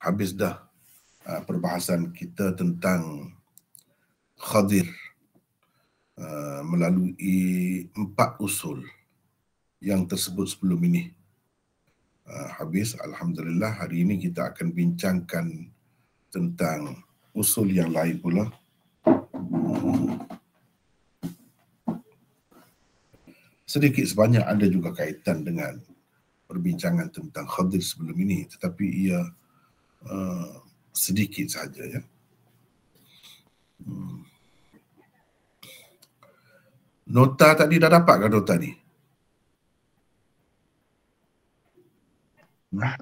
habis dah perbahasan kita tentang Khadir melalui 4 usul yang tersebut sebelum ini. Habis, alhamdulillah, hari ini kita akan bincangkan tentang usul yang lain pula. Sedikit sebanyak ada juga kaitan dengan perbincangan tentang Khadir sebelum ini, tetapi ia sedikit saja, ya. Nota tadi dah dapat ke nota ni?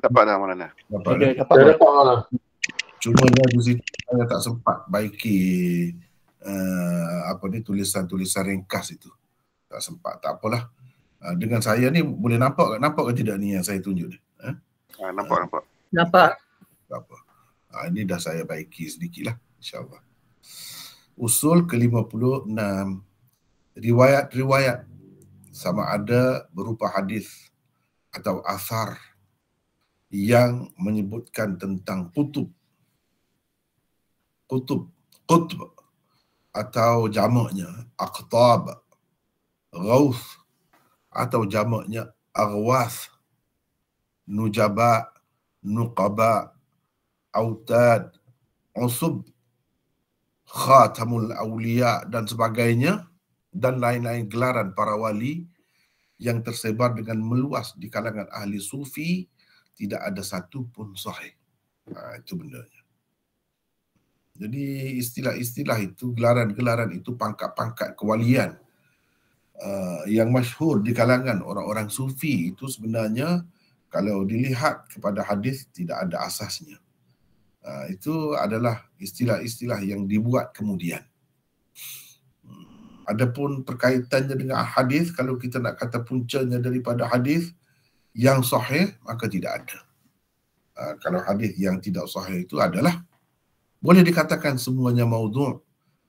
Dapat dah Maulana. Dapat. Cuma di situ saya tak sempat baiki tulisan-tulisan ringkas itu. Tak sempat. Tak apalah. Dengan saya ni boleh nampak ke tidak ni yang saya tunjuk ni? Nampak. Nampak. Tak apa. Ini dah saya baiki sedikitlah, insya-Allah. Usul ke-56, riwayat-riwayat sama ada berupa hadis atau asar yang menyebutkan tentang qutb atau jamaknya aqtab, ghaus atau jamaknya aghwas, nujaba, nuqaba, autad, usub, khatamul awliya dan sebagainya, dan lain-lain gelaran para wali yang tersebar dengan meluas di kalangan ahli sufi, tidak ada satu pun sahih. Itu bendanya. Jadi istilah-istilah itu, gelaran-gelaran itu, pangkat-pangkat kewalian yang masyhur di kalangan orang-orang sufi itu sebenarnya kalau dilihat kepada hadis tidak ada asasnya. Itu adalah istilah-istilah yang dibuat kemudian. Adapun perkaitannya dengan hadis, kalau kita nak kata puncanya daripada hadis yang sahih, maka tidak ada. Kalau hadis yang tidak sahih itu adalah boleh dikatakan semuanya maudhu'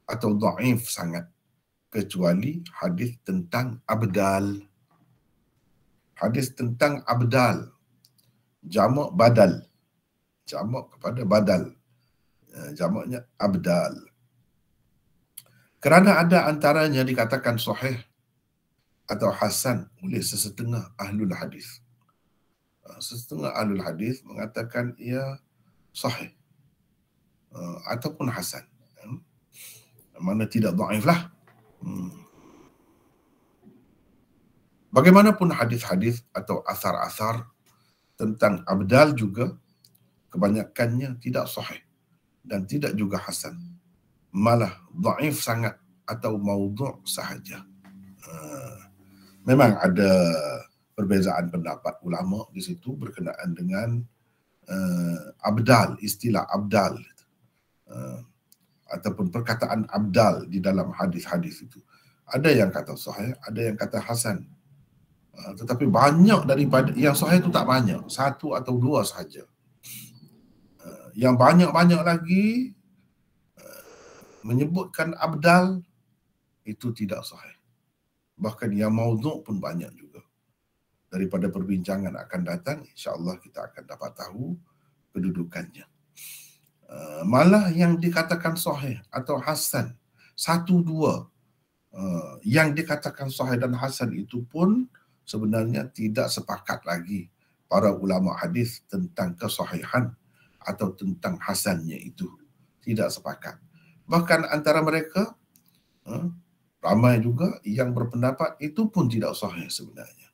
atau dhaif sangat, kecuali hadis tentang abdal. Hadis tentang abdal, jamak badal, jamak kepada badal, jamaknya abdal. Kerana ada antaranya dikatakan sahih atau hasan oleh sesetengah ahlul hadis. Sesetengah ahlul hadis mengatakan ia sahih ataupun hasan. Mana tidak dhaif lah. Bagaimanapun hadis-hadis atau asar-asar tentang abdal juga kebanyakannya tidak sahih dan tidak juga hasan. Malah dhaif sangat atau maudhu' sahaja. Memang ada perbezaan pendapat ulama di situ berkenaan dengan abdal, istilah abdal ataupun perkataan abdal di dalam hadis-hadis itu. Ada yang kata sahih, ada yang kata hasan. Tetapi banyak daripada yang sahih itu tak banyak, 1 atau 2 sahaja. Yang banyak-banyak lagi menyebutkan abdal itu tidak sahih. Bahkan yang maudhu' pun banyak juga. Daripada perbincangan akan datang, insya-Allah kita akan dapat tahu kedudukannya. Malah yang dikatakan sahih atau hasan, 1-2 yang dikatakan sahih dan hasan itu pun sebenarnya tidak sepakat lagi para ulama hadis tentang kesahihan atau tentang hasannya itu. Tidak sepakat. Bahkan antara mereka ramai juga yang berpendapat itu pun tidak sahih sebenarnya.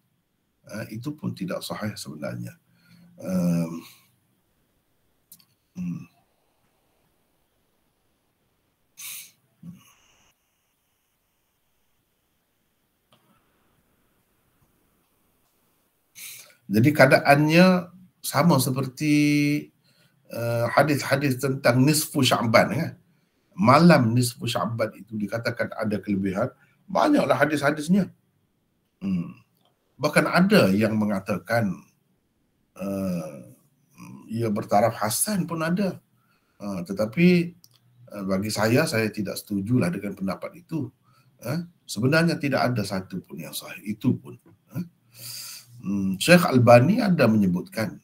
Itu pun tidak sahih sebenarnya. Jadi keadaannya sama seperti hadis-hadis tentang nisfu Sya'ban, kan? Malam nisfu Sya'ban itu dikatakan ada kelebihan, banyaklah hadis-hadisnya. Bahkan ada yang mengatakan ia bertaraf hasan pun ada. Tetapi bagi saya tidak setujulah dengan pendapat itu. Sebenarnya tidak ada satu pun yang sahih, itu pun. Syekh Albani ada menyebutkan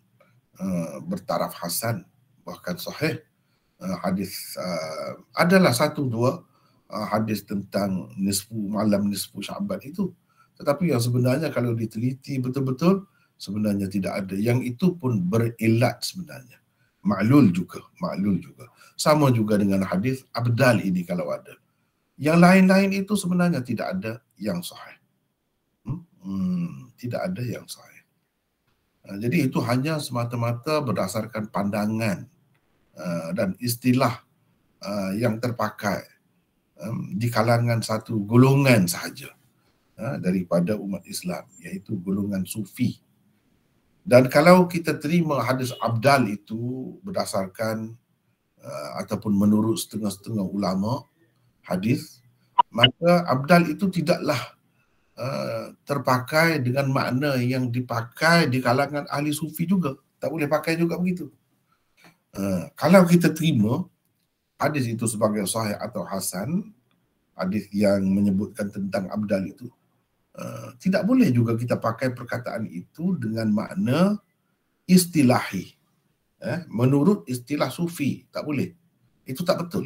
bertaraf hasan, bahkan sahih. Hadis adalah satu dua hadis tentang malam nisfu Syaban itu, tetapi yang sebenarnya kalau diteliti betul-betul sebenarnya tidak ada. Yang itu pun berilat sebenarnya, maklul juga. Sama juga dengan hadis abdal ini kalau ada. Yang lain-lain itu sebenarnya tidak ada yang sahih. Tidak ada yang sahih. Jadi itu hanya semata-mata berdasarkan pandangan dan istilah yang terpakai di kalangan satu golongan sahaja daripada umat Islam, iaitu golongan sufi. Dan kalau kita terima hadis abdal itu berdasarkan ataupun menurut setengah-setengah ulama hadis, maka abdal itu tidaklah terpakai dengan makna yang dipakai di kalangan ahli sufi juga. Tak boleh pakai juga begitu. Kalau kita terima hadis itu sebagai sahih atau hasan, hadis yang menyebutkan tentang abdal itu, tidak boleh juga kita pakai perkataan itu dengan makna istilahi. Menurut istilah sufi, tak boleh. Itu tak betul.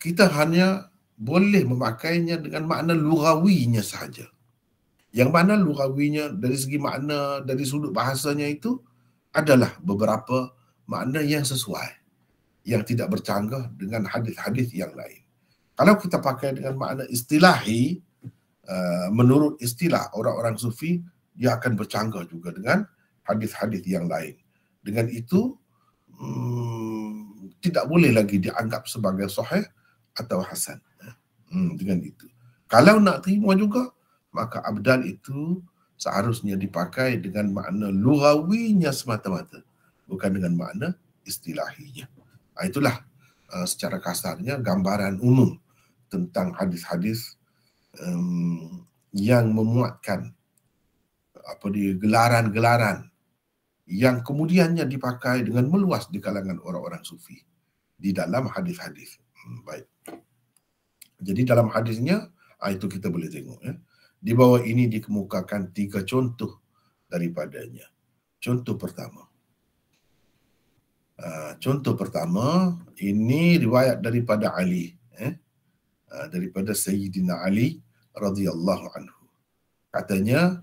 Kita hanya boleh memakainya dengan makna lughawinya sahaja. Yang mana lughawinya dari segi makna, dari sudut bahasanya itu adalah beberapa makna yang sesuai, yang tidak bercanggah dengan hadis-hadis yang lain. Kalau kita pakai dengan makna istilahi, menurut istilah orang-orang sufi, dia akan bercanggah juga dengan hadis-hadis yang lain. Dengan itu, tidak boleh lagi dianggap sebagai sahih atau hasan. Dengan itu. Kalau nak terima juga, maka abdal itu seharusnya dipakai dengan makna lughawinya semata-mata, bukan dengan makna istilahinya. Itulah secara kasarnya gambaran umum tentang hadis-hadis yang memuatkan gelaran-gelaran yang kemudiannya dipakai dengan meluas di kalangan orang-orang sufi di dalam hadis-hadis. Baik. Jadi dalam hadisnya, itu kita boleh tengok. Di bawah ini dikemukakan 3 contoh daripadanya. Contoh pertama. Ini riwayat daripada Ali. Daripada Sayyidina Ali radhiyallahu anhu. Katanya,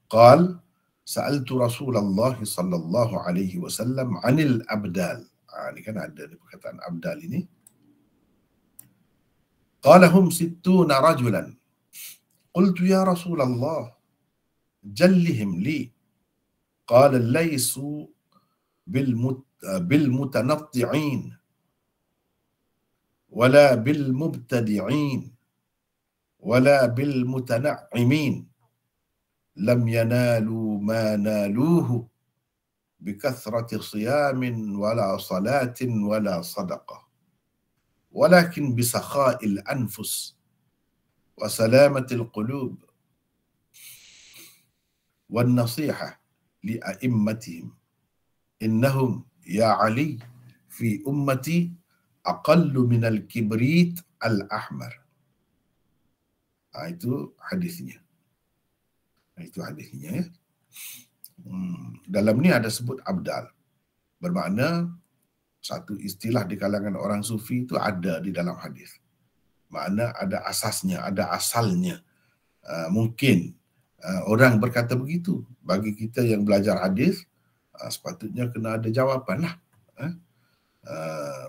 qal sa'altu Rasulullah sallallahu alaihi wasallam 'anil abdal. Ini kan ada perkataan abdal ini. Qala hum 60 rajulan. Qultu ya Rasulullah jallihim li. Qala laysu بالمتنطعين ولا بالمبتدعين ولا بالمتنعمين لم ينالوا ما نالوه بكثرة صيام ولا صلاة ولا صدقة ولكن بسخاء الأنفس وسلامة القلوب والنصيحة لأئمتهم إنهم يا علي في أمتي أقل من الكبريت الأحمر. Itu hadisnya. Ya. Dalam ni ada sebut abdal. Bermakna satu istilah di kalangan orang sufi itu ada di dalam hadis. Makna ada asasnya, ada asalnya. Mungkin orang berkata begitu. Bagi kita yang belajar hadis, sepatutnya kena ada jawapan lah.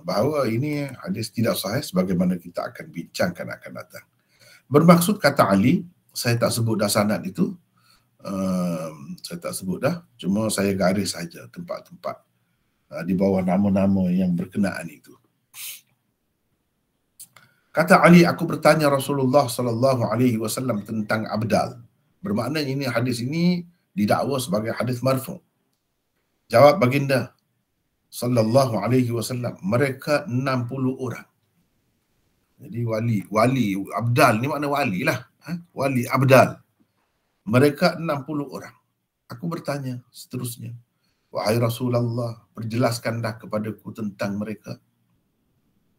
Bahawa ini hadis tidak sahih sebagaimana kita akan bincangkan akan datang. Bermaksud kata Ali, saya tak sebut dah sanad itu. Saya tak sebut dah. Cuma saya garis saja tempat-tempat di bawah nama-nama yang berkenaan itu. Kata Ali, aku bertanya Rasulullah sallallahu alaihi wasallam tentang abdal. Bermakna ini hadis ini didakwa sebagai hadis marfu'. Jawab baginda sallallahu alaihi wasallam, mereka 60 orang. Jadi wali abdal ni makna wali lah. Wali abdal. Mereka 60 orang. Aku bertanya seterusnya, wahai Rasulullah, perjelaskanlah kepadaku tentang mereka.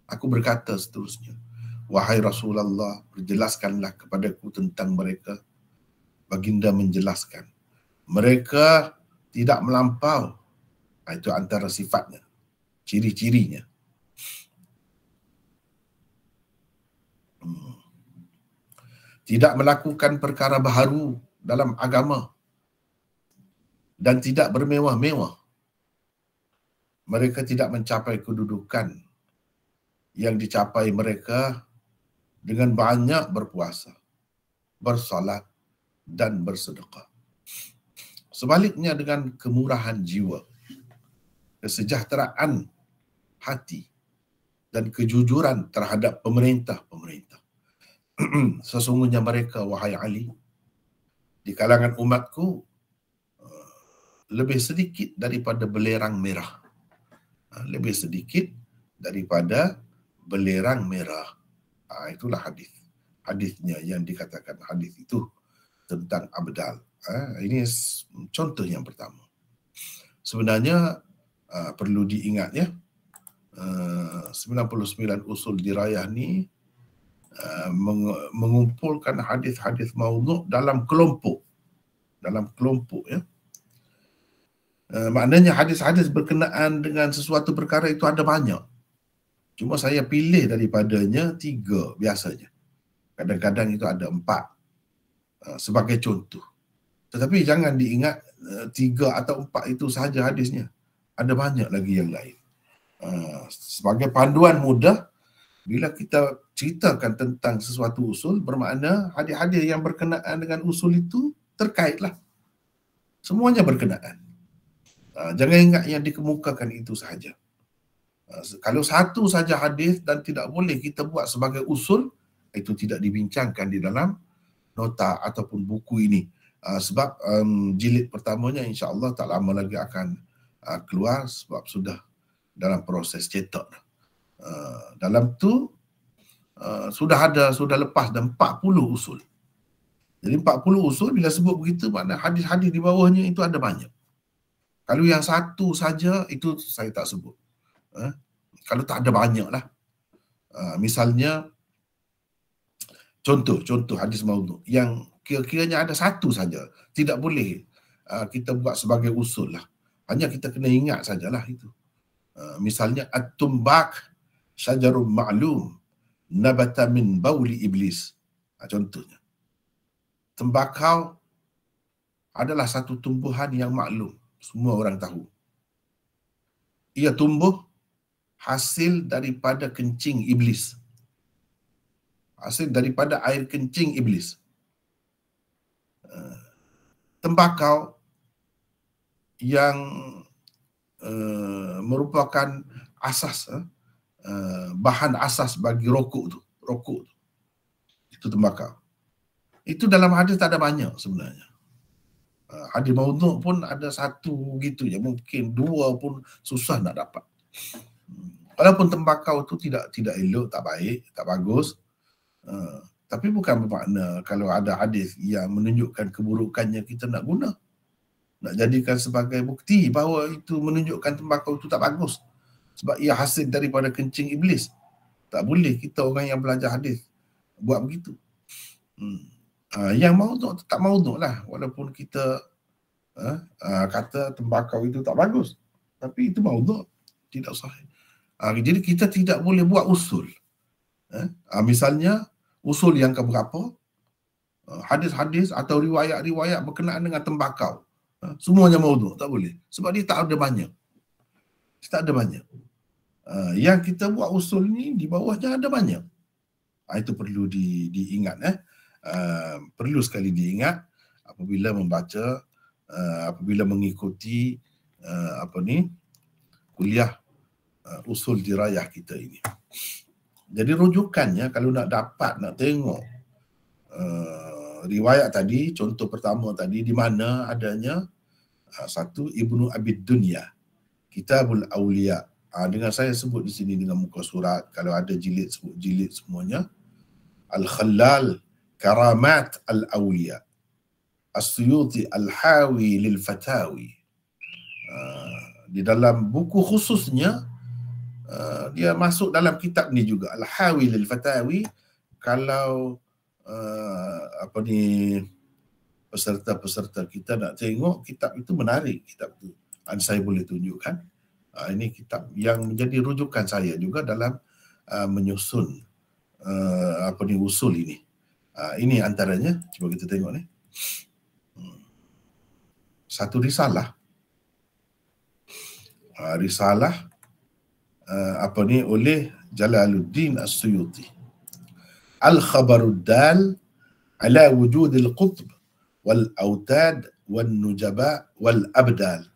Aku berkata seterusnya, wahai Rasulullah, perjelaskanlah kepadaku tentang mereka. Baginda menjelaskan, mereka tidak melampau Itu antara sifatnya, ciri-cirinya. Tidak melakukan perkara baharu dalam agama dan tidak bermewah-mewah. Mereka tidak mencapai kedudukan yang dicapai mereka dengan banyak berpuasa, bersalat dan bersedekah. Sebaliknya dengan kemurahan jiwa, kesejahteraan hati dan kejujuran terhadap pemerintah-pemerintah. Sesungguhnya mereka, wahai Ali, di kalangan umatku lebih sedikit daripada belerang merah. Lebih sedikit daripada belerang merah. Itulah hadis. Hadisnya yang dikatakan hadis itu tentang abdal. Ini contoh yang pertama. Sebenarnya perlu diingat ya, 99 usul dirayah ni mengumpulkan hadis-hadis maudhu' dalam kelompok. Ya. Maknanya hadis-hadis berkenaan dengan sesuatu perkara itu ada banyak. Cuma saya pilih daripadanya 3 biasanya. Kadang-kadang itu ada 4 sebagai contoh. Tetapi jangan diingat 3 atau 4 itu sahaja hadisnya. Ada banyak lagi yang lain. Sebagai panduan mudah, bila kita ceritakan tentang sesuatu usul, bermakna hadis-hadis yang berkenaan dengan usul itu terkaitlah. Semuanya berkenaan. Jangan ingat yang dikemukakan itu sahaja. Kalau satu saja hadis dan tidak boleh kita buat sebagai usul, itu tidak dibincangkan di dalam nota ataupun buku ini. Sebab jilid pertamanya insya-Allah tak lama lagi akan keluar sebab sudah dalam proses cetak. Dalam tu sudah lepas dan 40 usul. Jadi 40 usul bila sebut begitu makna hadis-hadis di bawahnya itu ada banyak. Kalau yang satu saja itu saya tak sebut. Kalau tak ada banyak lah. Misalnya contoh hadis maudhu' yang kira-kiranya ada satu saja. Tidak boleh kita buat sebagai usul lah. Hanya kita kena ingat sajalah itu. Misalnya at-tumbak syajarum ma'lum nabata min bauli iblis. Contohnya. Tembakau adalah satu tumbuhan yang maklum. Semua orang tahu. Ia tumbuh hasil daripada kencing iblis. Hasil daripada air kencing iblis. Tembakau yang merupakan asas, bahan asas bagi rokok tu. Itu tembakau. Itu dalam hadis tak ada banyak sebenarnya. Hadis maudhu' pun ada satu gitu je, mungkin 2 pun susah nak dapat. Walaupun tembakau tu tidak elok, tak baik, tak bagus, tapi bukan bermakna kalau ada hadis yang menunjukkan keburukannya kita nak guna, nak jadikan sebagai bukti bahawa itu menunjukkan tembakau itu tak bagus sebab ia hasil daripada kencing iblis. Tak boleh kita orang yang belajar hadis buat begitu. Yang maudhu' tak maudhu' lah, walaupun kita kata tembakau itu tak bagus, tapi itu maudhu', tidak sahih. Jadi kita tidak boleh buat usul. Misalnya usul yang keberapa, hadis-hadis atau riwayat-riwayat berkenaan dengan tembakau, semuanya maudhu', tak boleh. Sebab dia tak ada banyak. Yang kita buat usul ni di bawahnya ada banyak. Itu perlu diingat. Perlu sekali diingat apabila membaca, apabila mengikuti kuliah usul dirayah kita ini. Jadi rujukannya kalau nak tengok riwayat tadi, contoh pertama tadi di mana adanya satu Ibnu Abid Dunya, Kitabul Awliya. Dengan saya sebut di sini dengan muka surat, kalau ada jilid sebut jilid semuanya. Al-Khallal Karamat Al-Awliya, As-Suyuti Al-Hawi Lil-Fatawi. Di dalam buku khususnya dia masuk dalam kitab ni juga, Al-Hawi Lil-Fatawi. Kalau peserta-peserta kita nak tengok kitab itu, menarik kitab itu. Saya boleh tunjukkan. Ini kitab yang menjadi rujukan saya juga dalam menyusun usul ini. Ini antaranya, cuba kita tengok ni. Satu risalah. Risalah oleh Jalaluddin As-Suyuti. Al-Khabarud Dal ala wujudil qutb wal autad wal nujaba wal abdal.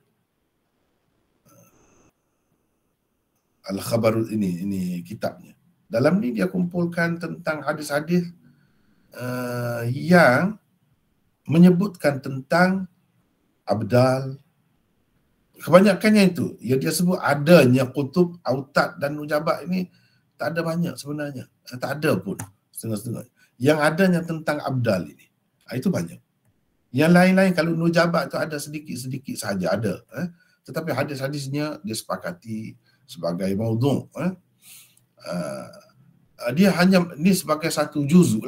Al-Khabarud ini kitabnya. Dalam ni dia kumpulkan tentang hadis-hadis yang menyebutkan tentang abdal. Kebanyakannya itu, yang dia sebut adanya kutub, autad dan nujaba ini tak ada banyak sebenarnya. Tak ada pun, setengah-setengah. Yang adanya tentang abdal ini, itu banyak. Yang lain-lain kalau nujaba itu ada sedikit-sedikit sahaja ada. Tetapi hadis-hadisnya dia sepakati sebagai maudhu'. Dia hanya ni sebagai satu juzuk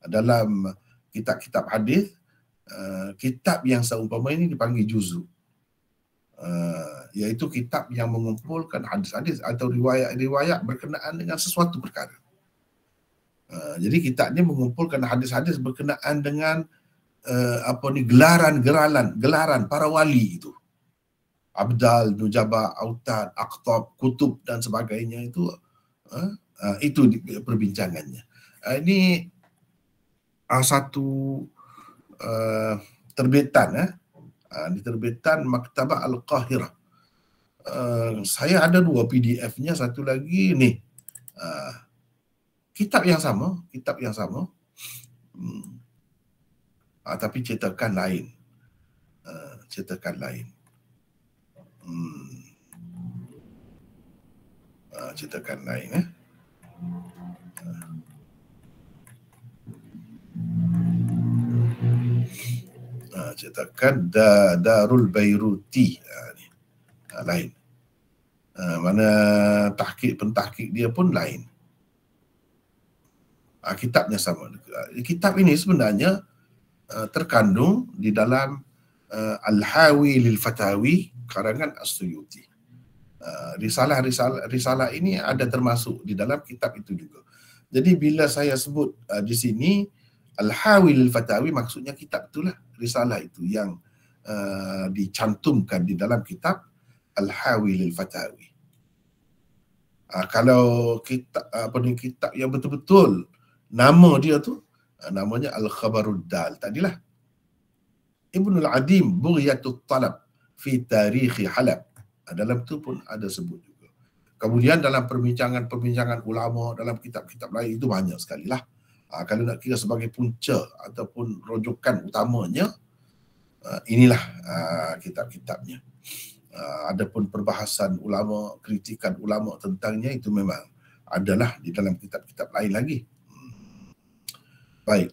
dalam kitab-kitab hadis. Kitab yang seumpama ini dipanggil juzuk. Iaitu kitab yang mengumpulkan hadis-hadis atau riwayat-riwayat berkenaan dengan sesuatu perkara. Jadi kitab ini mengumpulkan hadis-hadis berkenaan dengan gelaran para wali itu. Abdal, nujaba, autad, aqtab, kutub dan sebagainya itu perbincangannya. Ini satu terbitan di terbitan Maktabah Al-Qahirah. Saya ada 2 PDF-nya, satu lagi ni. Kitab yang sama, tapi cetakan lain. Cetakan lain. Cetakan Darul Bairuti. Lain. Mana pentahqiq dia pun lain. Kitabnya sama. Kitab ini sebenarnya terkandung di dalam Al-Hawi lil Fatawi karangan As-Suyuti. Risalah ini ada termasuk di dalam kitab itu juga. Jadi bila saya sebut di sini Al-Hawi lil Fatawi, maksudnya kitab itulah, risalah itu yang dicantumkan di dalam kitab Al-Hawi lil Fatawi. Kalau kitab yang betul-betul nama dia tu namanya Al-Khabarud Dal tadilah. Ibn al-Adim Bughyatut Talab fi Tarikh Halab. Dalam tu pun ada sebut juga. Kemudian dalam perbincangan ulama dalam kitab-kitab lain itu banyak sekali lah. Kalau nak kira sebagai punca ataupun rujukan utamanya, inilah kitab-kitabnya. Adapun perbahasan ulama, kritikan ulama tentangnya itu memang adalah di dalam kitab-kitab lain lagi. Baik.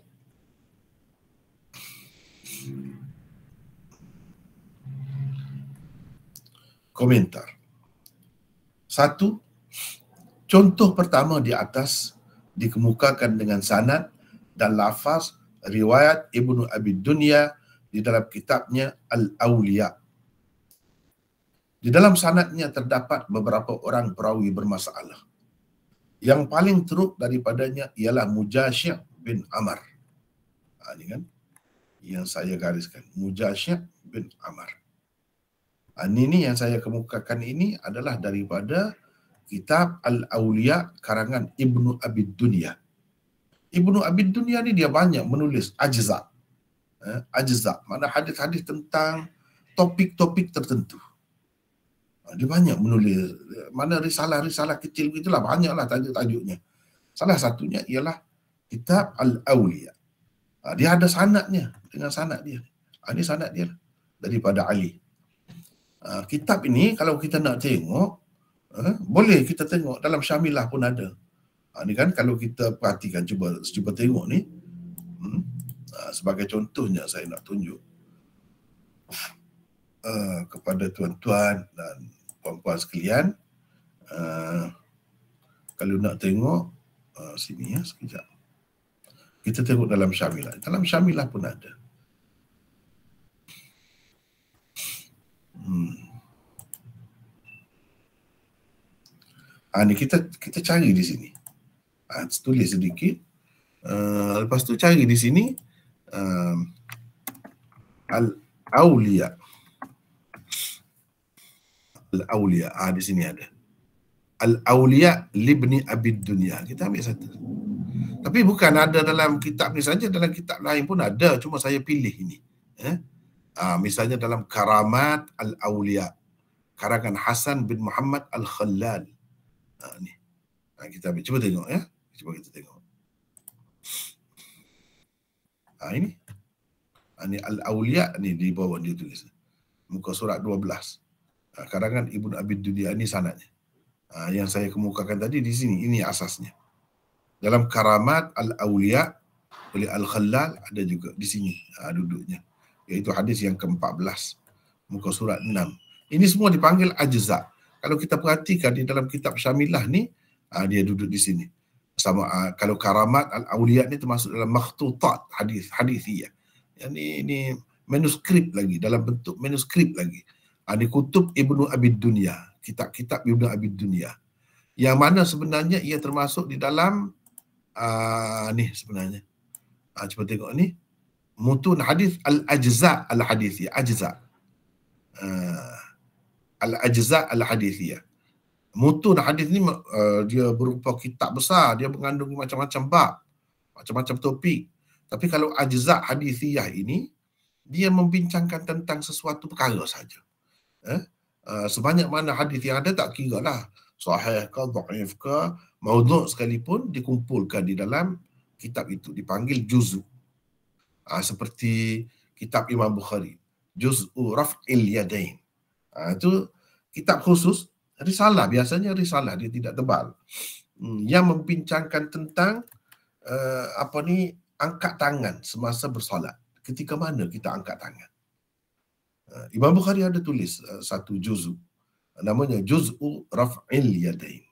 Komentar. 1. Contoh pertama di atas dikemukakan dengan sanad dan lafaz riwayat Ibnu Abi Dunya di dalam kitabnya Al-Awliya. Di dalam sanadnya terdapat beberapa orang perawi bermasalah. Yang paling teruk daripadanya ialah Mujashih bin Amr. Ini kan yang saya gariskan, Mujashih bin Amr. Ini yang saya kemukakan ini adalah daripada kitab Al-Awliya karangan Ibnu Abi Dunya. Ibnu Abi Dunya ni dia banyak menulis ajza. Ajza, mana hadis-hadis tentang topik-topik tertentu. Dia banyak menulis, mana risalah-risalah kecil begitulah, banyaklah tajuk-tajuknya. Salah satunya ialah kitab Al-Awliya. Dia ada sanadnya, dengan sanad dia. Ini sanad dia daripada Ali. Kitab ini kalau kita nak tengok, boleh kita tengok dalam Syamilah pun ada. Ini kan kalau kita perhatikan, cuba tengok ni. Sebagai contohnya saya nak tunjuk kepada tuan-tuan dan puan-puan sekalian. Kalau nak tengok sini sekejap. Kita tengok dalam Syamilah. Dalam Syamilah pun ada. Ni kita cari di sini. Tulis sedikit. Lepas tu cari di sini Al-Awliya. Al-Awliya. Di sini ada. Al-Awliya libni Abid Dunya. Kita ambil satu. Tapi bukan ada dalam kitab ni saja, dalam kitab lain pun ada. Cuma saya pilih ini. Misalnya dalam Karamat Al-Awliya. Karangan Hasan bin Muhammad Al-Khallal. Ni. Kita ambil. Cuba tengok ya. Cuba kita tengok. Ini. Ini Al-Awliya ni di bawah dia tulis. Muka surat 12. Karangan Ibnu Abid Dunya, ini sanadnya. Yang saya kemukakan tadi di sini, ini asasnya. Dalam Karamat Al-Awliya oleh Al-Khallal ada juga di sini duduknya. Iaitu hadis yang ke-14. Muka surat 6. Ini semua dipanggil ajza. Kalau kita perhatikan di dalam kitab Syamilah ni, dia duduk di sini. Sama kalau Karamat Al-Awliya ni termasuk dalam makhtutat hadithiyah. Yang ini manuskrip lagi, dalam bentuk manuskrip lagi. Ini kutub Ibnu Abid Dunya, kitab-kitab Ibnu Abid Dunya. Yang mana sebenarnya ia termasuk di dalam ni sebenarnya. Cuba tengok ni. Mutun hadis al-ajza al-hadithiyah. Ajza. Al-ajza al-hadithiyah. Mutun hadis ni dia berupa kitab besar. Dia mengandung macam-macam bab. Macam-macam topik. Tapi kalau ajza hadithiyah ini, dia membincangkan tentang sesuatu perkara saja. Sebanyak mana hadis yang ada tak kira lah. Sahih ke, dhaif ke, maudhu' sekalipun dikumpulkan di dalam kitab itu. Dipanggil juz'u. Seperti kitab Imam Bukhari. Juz'u Raf'il Yadain. Itu kitab khusus. Risalah, biasanya risalah. Dia tidak tebal. Yang membincangkan tentang angkat tangan semasa bersolat. Ketika mana kita angkat tangan. Imam Bukhari ada tulis satu juz'u. Namanya Juz'u Raf'il Yadain.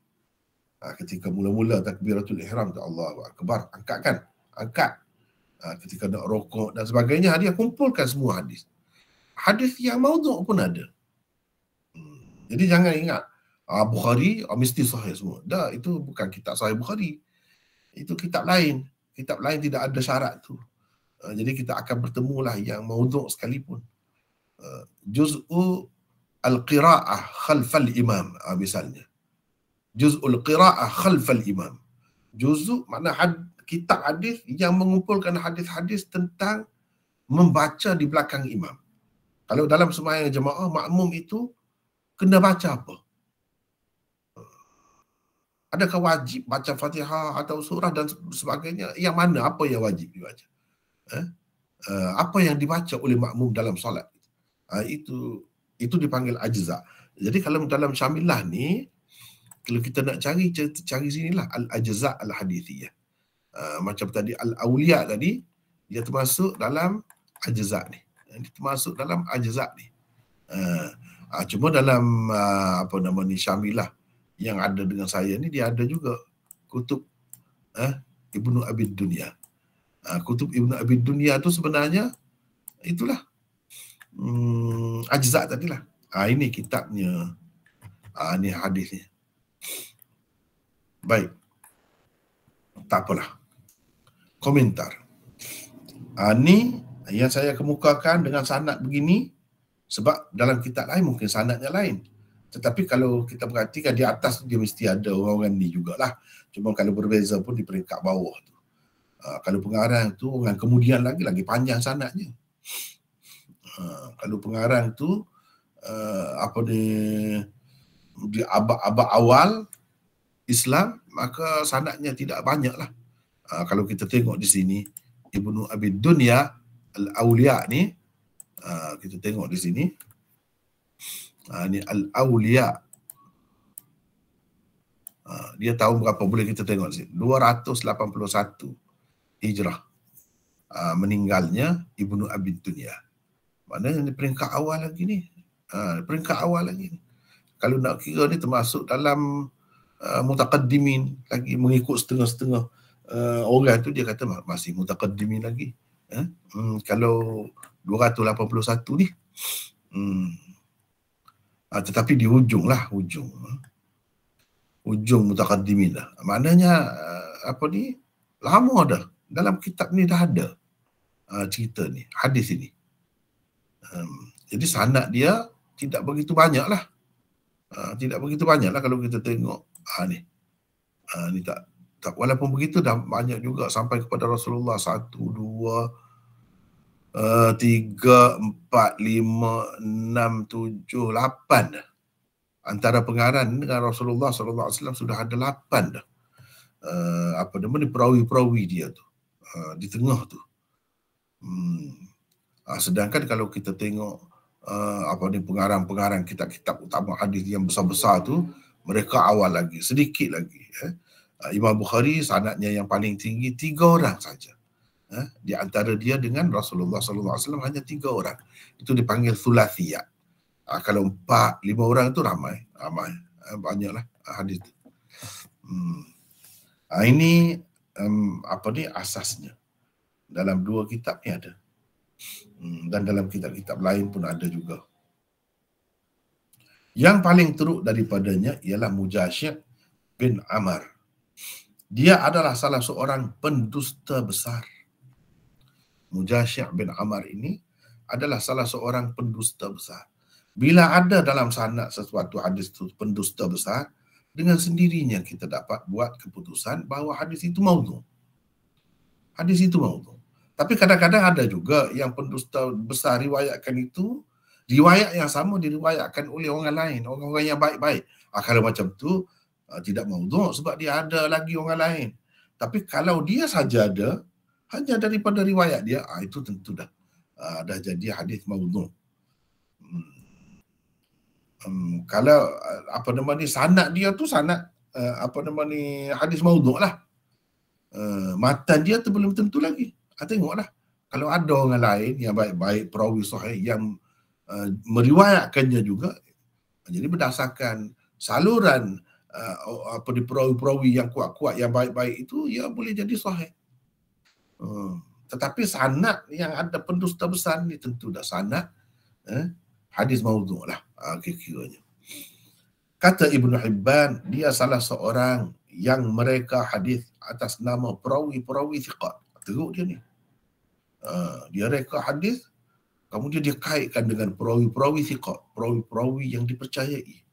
Ketika mula-mula takbiratul ihram, Allahu Akbar, angkatkan. Angkat. Ketika nak rokok dan sebagainya, dia kumpulkan semua hadis. Hadis yang maudhu' pun ada. Jadi jangan ingat, Bukhari mesti sahih semua. Dah, itu bukan kitab sahih Bukhari. Itu kitab lain. Kitab lain tidak ada syarat tu. Jadi kita akan bertemulah yang maudhu' sekalipun. Juz'u al-qira'ah khalfal imam, misalnya. Juz'ul qira'ah khalfal imam. Juz'u makna kitab hadis yang mengumpulkan hadis-hadis tentang membaca di belakang imam. Kalau dalam sembahyang jemaah, makmum itu kena baca apa? Adakah wajib baca Fatihah atau surah dan sebagainya? Yang mana? Apa yang wajib dibaca? Apa yang dibaca oleh makmum dalam solat? Itu dipanggil ajza. Jadi kalau dalam Syamilah ni, kalau kita nak cari sinilah al-ajza al-hadithiyah. Macam tadi al-awliya tadi, dia termasuk dalam ajza ni. Dia termasuk dalam ajza ni. Cuma dalam Syamilah yang ada dengan saya ni, dia ada juga kutub Ibnu Abid Dunya. Kutub Ibnu Abid Dunya tu sebenarnya itulah ajza tadilah. Ini kitabnya. Ini hadisnya. Baik. Tak apalah. Komentar. Ini yang saya kemukakan dengan sanad begini, sebab dalam kitab lain mungkin sanadnya lain. Tetapi kalau kita perhatikan di atas dia mesti ada orang-orang ni jugalah. Cuma kalau berbeza pun di peringkat bawah tu. Kalau pengarang tu orang kemudian lagi panjang sanadnya. Kalau pengarang tu di abad awal Islam, maka sanadnya tidak banyak lah. Kalau kita tengok di sini Ibnu Abid Dunya Al-Awliya ni, kita tengok di sini. Ni Al-Awliya. Dia tahun berapa, boleh kita tengok di sini. 281 Hijrah. Meninggalnya Ibnu Abid Dunya. Maknanya ni peringkat awal lagi ni. Peringkat awal lagi ni. Kalau nak kira ni termasuk dalam mutaqaddimin, lagi mengikut setengah-setengah orang tu, dia kata masih mutaqaddimin lagi. Kalau 281 ni, Tetapi di hujung mutaqaddimin dah. Maknanya lama dah dalam kitab ni dah ada cerita ni, hadis ini. Jadi sanad dia tidak begitu banyak lah. Kalau kita tengok ni tak walaupun begitu dah banyak juga sampai kepada Rasulullah 1, 2, 3, 4, 5, 6, 7, 8 dah. Antara pengarang dengan Rasulullah SAW sudah ada 8 dah. Perawi-perawi dia tu di tengah tu. Sedangkan kalau kita tengok pengarang-pengarang kitab-kitab utama hadis yang besar-besar tu, mereka awal lagi, sedikit lagi. Imam Bukhari sanadnya yang paling tinggi 3 orang saja. Di antara dia dengan Rasulullah SAW hanya 3 orang. Itu dipanggil thulathiyah. Kalau 4, 5 orang tu ramai. Banyaklah hadis tu. Ini asasnya. Dalam 2 kitab ni ada. Dan dalam kitab-kitab lain pun ada juga. Yang paling teruk daripadanya ialah Mujashir bin Amr. Dia adalah salah seorang pendusta besar. Mujashir bin Amr ini adalah salah seorang pendusta besar. Bila ada dalam sanad sesuatu hadis itu pendusta besar, dengan sendirinya kita dapat buat keputusan bahawa hadis itu maudhu'. Hadis itu maudhu'. Tapi kadang-kadang ada juga yang pendusta besar riwayatkan itu, riwayat yang sama diriwayatkan oleh orang lain, orang-orang yang baik-baik. Kalau macam tu tidak maudhu' sebab dia ada lagi orang lain. Tapi kalau dia saja ada, hanya daripada riwayat dia, itu tentu dah jadi hadis maudhu'. Kalau sanad dia tu sanad hadis maudhu' lah. Matan dia tu belum tentu lagi. Tengoklah, kalau ada orang lain yang baik-baik perawi sahih yang meriwayatkannya juga, jadi berdasarkan saluran perawi-perawi yang kuat-kuat yang baik-baik itu, ya boleh jadi sahih. Tetapi sanad yang ada pendusta besar ni tentu dah sanad hadis maudhu' lah kira-kiranya. Kata Ibnu Hibban, dia salah seorang yang mereka hadis atas nama perawi-perawi thiqat. Teruk dia ni. Dia reka hadis, kemudian dia kaitkan dengan perawi-perawi thiqat, perawi-perawi yang dipercayai.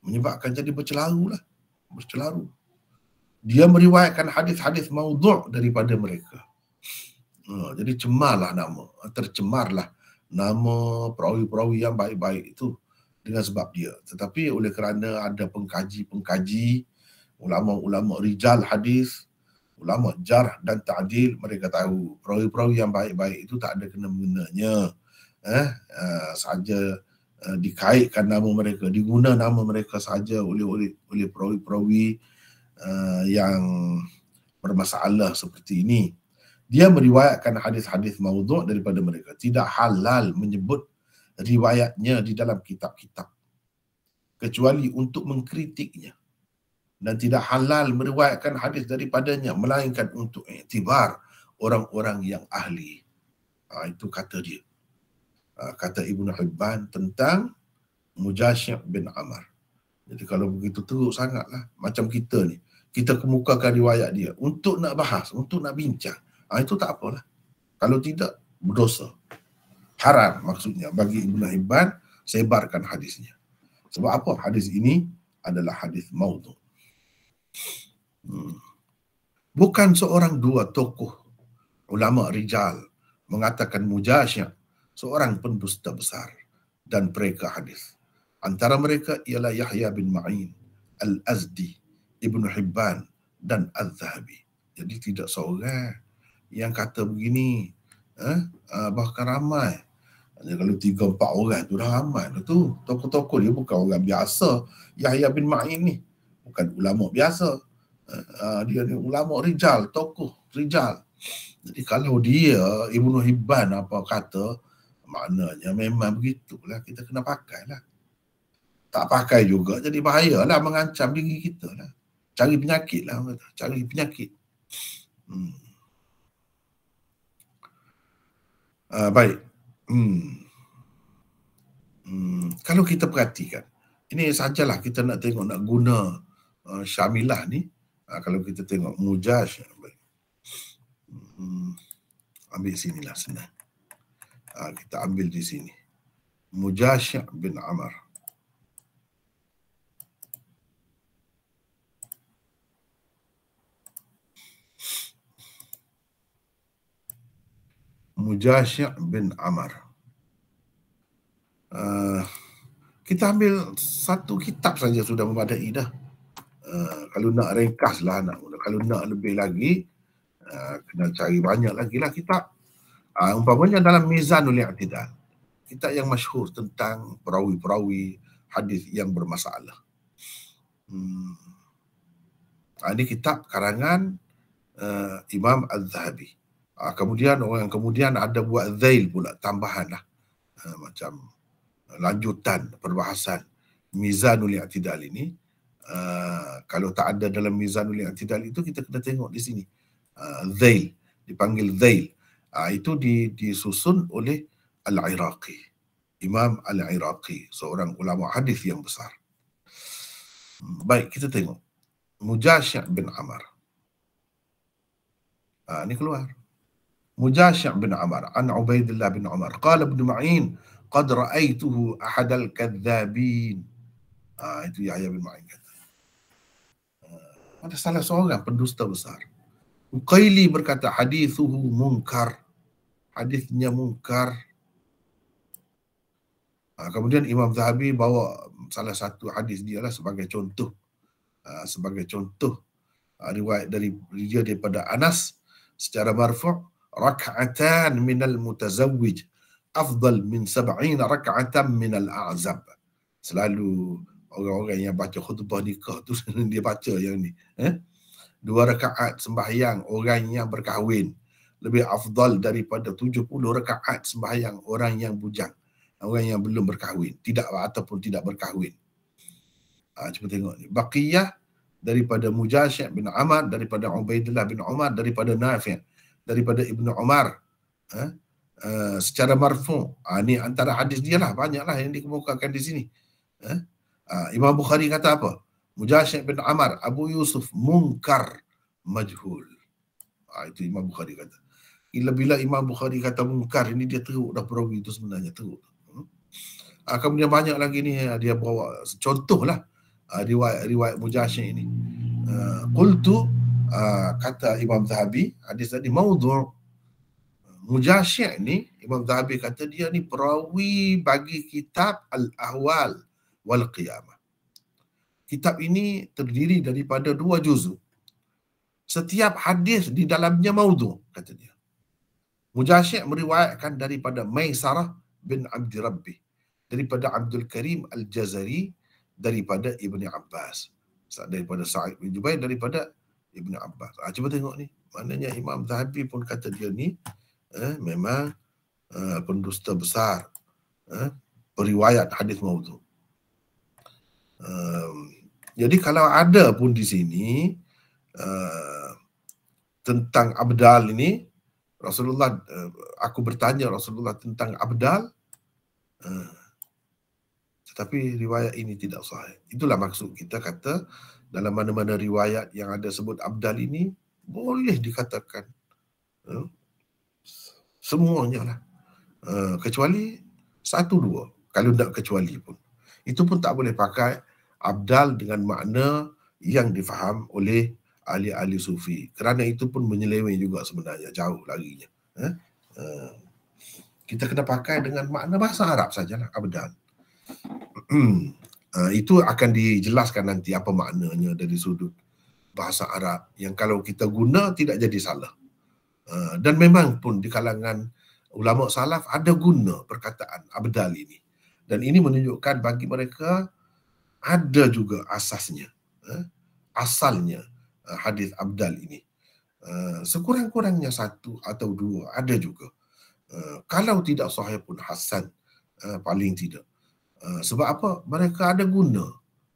Menyebabkan jadi bercelaru. Dia meriwayatkan hadis-hadis maudhu' daripada mereka. Jadi tercemarlah nama perawi-perawi yang baik-baik itu dengan sebab dia. Tetapi oleh kerana ada pengkaji-pengkaji, ulama-ulama rijal hadis, ulama jarh dan ta'dil, mereka tahu perawi-perawi yang baik-baik itu tak ada kena-mengenanya. Saja dikaitkan nama mereka, diguna nama mereka saja oleh perawi-perawi yang bermasalah seperti ini. Dia meriwayatkan hadis-hadis maudhu' daripada mereka. Tidak halal menyebut riwayatnya di dalam kitab-kitab kecuali untuk mengkritiknya. Dan tidak halal meriwayatkan hadis daripadanya melainkan untuk iktibar orang-orang yang ahli. Itu kata dia. Kata Ibnu Hibban tentang Mujashir bin Amr. Jadi kalau begitu teruk sangatlah. Macam kita ni, kita kemukakan riwayat dia untuk nak bahas, untuk nak bincang. Itu tak apalah. Kalau tidak, berdosa. Haram maksudnya bagi Ibnu Hibban sebarkan hadisnya. Sebab apa? Hadis ini adalah hadis maudhu'. Bukan seorang dua tokoh ulama rijal mengatakan Mujashir seorang pendusta besar dan pereka hadis. Antara mereka ialah Yahya bin Ma'in, Al-Azdi, Ibnu Hibban dan Al-Zahabi. Jadi tidak seorang yang kata begini, bahkan ramai. Kalau 3-4 orang tu dah ramai tu. Tokoh-tokoh dia bukan orang biasa. Yahya bin Ma'in ni bukan ulama biasa. Dia ni ulama rijal, tokoh rijal. Jadi kalau dia Ibnu Hibban apa kata, maknanya memang begitulah, kita kena pakailah. Tak pakai juga jadi bahayalah, mengancam diri kita lah. Cari penyakit lah, cari penyakit. Baik. Kalau kita perhatikan, Ini sajalah kita nak tengok, nak guna syamilah ni. Kalau kita tengok Mujasyah, ambil sinilah senang. Kita ambil di sini. Mujasyah bin Amr. Mujasyah bin Amr. Kita ambil satu kitab saja sudah memadai dah. Kalau nak ringkas lah, kalau nak lebih lagi, kena cari banyak lagi lah kitab. Umpamanya dalam Mizanul I'tidal, kitab yang masyhur tentang perawi-perawi hadis yang bermasalah. Ini kitab karangan Imam Az-Zahabi. Kemudian orang kemudian ada buat zail pula, tambahan lah. Macam lanjutan perbahasan Mizanul I'tidal ini. Kalau tak ada dalam Mizanul I'tidal itu, kita kena tengok di sini. Zail, dipanggil zail. Itu disusun oleh Al-Iraqi. Imam Al-Iraqi, seorang ulama hadis yang besar. Baik, kita tengok. Mujasyah bin Amr. Ini keluar. Mujasyah bin Amr an Ubaidillah bin Umar qala Ibn Ma'in qad ra'aituhu ahadal kadzabin. Itu Yahya bin Ma'in kata. Ada salah seorang pendusta besar. Uqaili berkata hadithuhu munkar. Hadisnya munkar. Kemudian Imam Zahabi bawa salah satu hadis dia lah sebagai contoh. Riwayat dari dia daripada Anas secara marfu', rak'atan minal mutazawwij afdal min 70 rak'atan minal a'zab. Selalu orang-orang yang baca khutbah nikah tu dia baca yang ni. 2 rakaat sembahyang orang yang berkahwin lebih afdal daripada 70 rakaat sembahyang orang yang bujang, orang yang belum berkahwin, tidak ataupun tidak berkahwin. Cuba tengok ni. Baqiyah daripada Mujasyah bin Amr, daripada Ubaidillah bin Umar, daripada Nafi', daripada Ibnu Umar. Secara marfu'. Ni antara hadis dia lah, banyaklah yang dikemukakan di sini. Imam Bukhari kata apa? Mujasyah bin Amr, Abu Yusuf, munkar, majhul. Itu Imam Bukhari kata. Bila Imam Bukhari kata munkar, ini dia teruk dah perawi itu sebenarnya, teruk. Kemudian banyak lagi ni dia bawa contohlah riwayat Mujasyah ini. Qultu, kata Imam Zahabi, hadis tadi maudhu'. Mujasyah ni, Imam Zahabi kata dia ni perawi bagi kitab Al-Ahwal wal Qiyamah. Kitab ini terdiri daripada 2 juzuk. Setiap hadis di dalamnya maudhu', kata dia. Mujasyah meriwayatkan daripada Maisarah bin Abdi Rabbi, daripada Abdul Karim Al-Jazari, daripada Ibni Abbas, daripada Sa'id bin Jubair, daripada Ibni Abbas. Cuba tengok ni. Maknanya Imam Zahabi pun kata dia ni memang pendusta besar, periwayat hadis maudhu'. Jadi kalau ada pun di sini tentang abdal ini, Rasulullah, aku bertanya Rasulullah tentang abdal, tetapi riwayat ini tidak sahih. Itulah maksud kita kata dalam mana-mana riwayat yang ada sebut abdal ini boleh dikatakan semuanya lah, kecuali 1-2. Kalau tak kecuali pun, itu pun tak boleh pakai abdal dengan makna yang difaham oleh ahli-ahli sufi, kerana itu pun menyeleweng juga sebenarnya, jauh larinya. Kita kena pakai dengan makna bahasa Arab sajalah, abdal. Itu akan dijelaskan nanti apa maknanya dari sudut bahasa Arab, yang kalau kita guna tidak jadi salah. Dan memang pun di kalangan ulama salaf ada guna perkataan abdal ini, dan ini menunjukkan bagi mereka ada juga asasnya, asalnya hadis abdal ini. Sekurang-kurangnya 1 atau 2 ada juga. Kalau tidak sahih pun hasan, paling tidak. Sebab apa? Mereka ada guna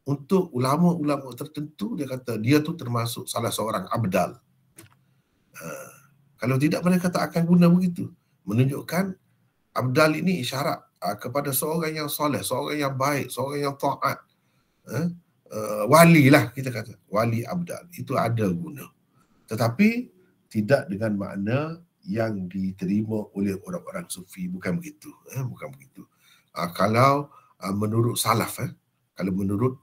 untuk ulama-ulama tertentu. Dia kata dia tu termasuk salah seorang abdal. Kalau tidak, mereka tak akan guna begitu. Menunjukkan abdal ini isyarat kepada seorang yang soleh, seorang yang baik, seorang yang taat, wali lah kita kata, wali abdal, itu ada guna. Tetapi tidak dengan makna yang diterima oleh orang-orang sufi, bukan begitu. Bukan begitu. Kalau menurut salaf, kalau menurut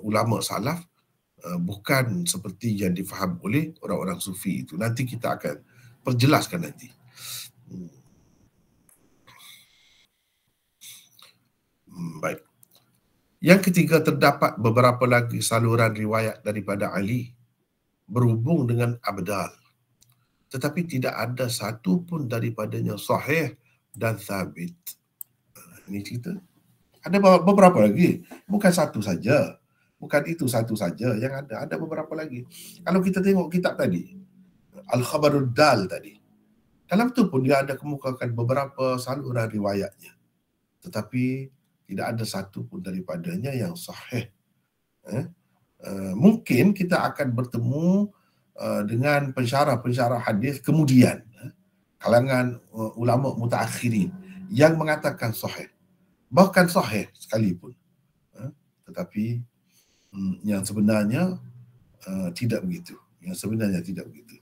ulama salaf, bukan seperti yang difaham oleh orang-orang sufi itu. Nanti kita akan perjelaskan nanti. Baik. Yang ketiga, terdapat beberapa lagi saluran riwayat daripada Ali berhubung dengan abdal, tetapi tidak ada satu pun daripadanya sahih dan sabit. Ini cerita. Ada beberapa lagi, bukan satu saja. Bukan itu satu saja yang ada. Ada beberapa lagi. Kalau kita tengok kitab tadi, Al-Khabarud Dal tadi, dalam tu pun dia ada kemukakan beberapa saluran riwayatnya. Tetapi tidak ada satu pun daripadanya yang sahih. Mungkin kita akan bertemu dengan pensyarah-pensyarah hadis kemudian, kalangan ulama mutaakhirin yang mengatakan sahih. Bahkan sahih sekalipun. Tetapi yang sebenarnya tidak begitu. Yang sebenarnya tidak begitu.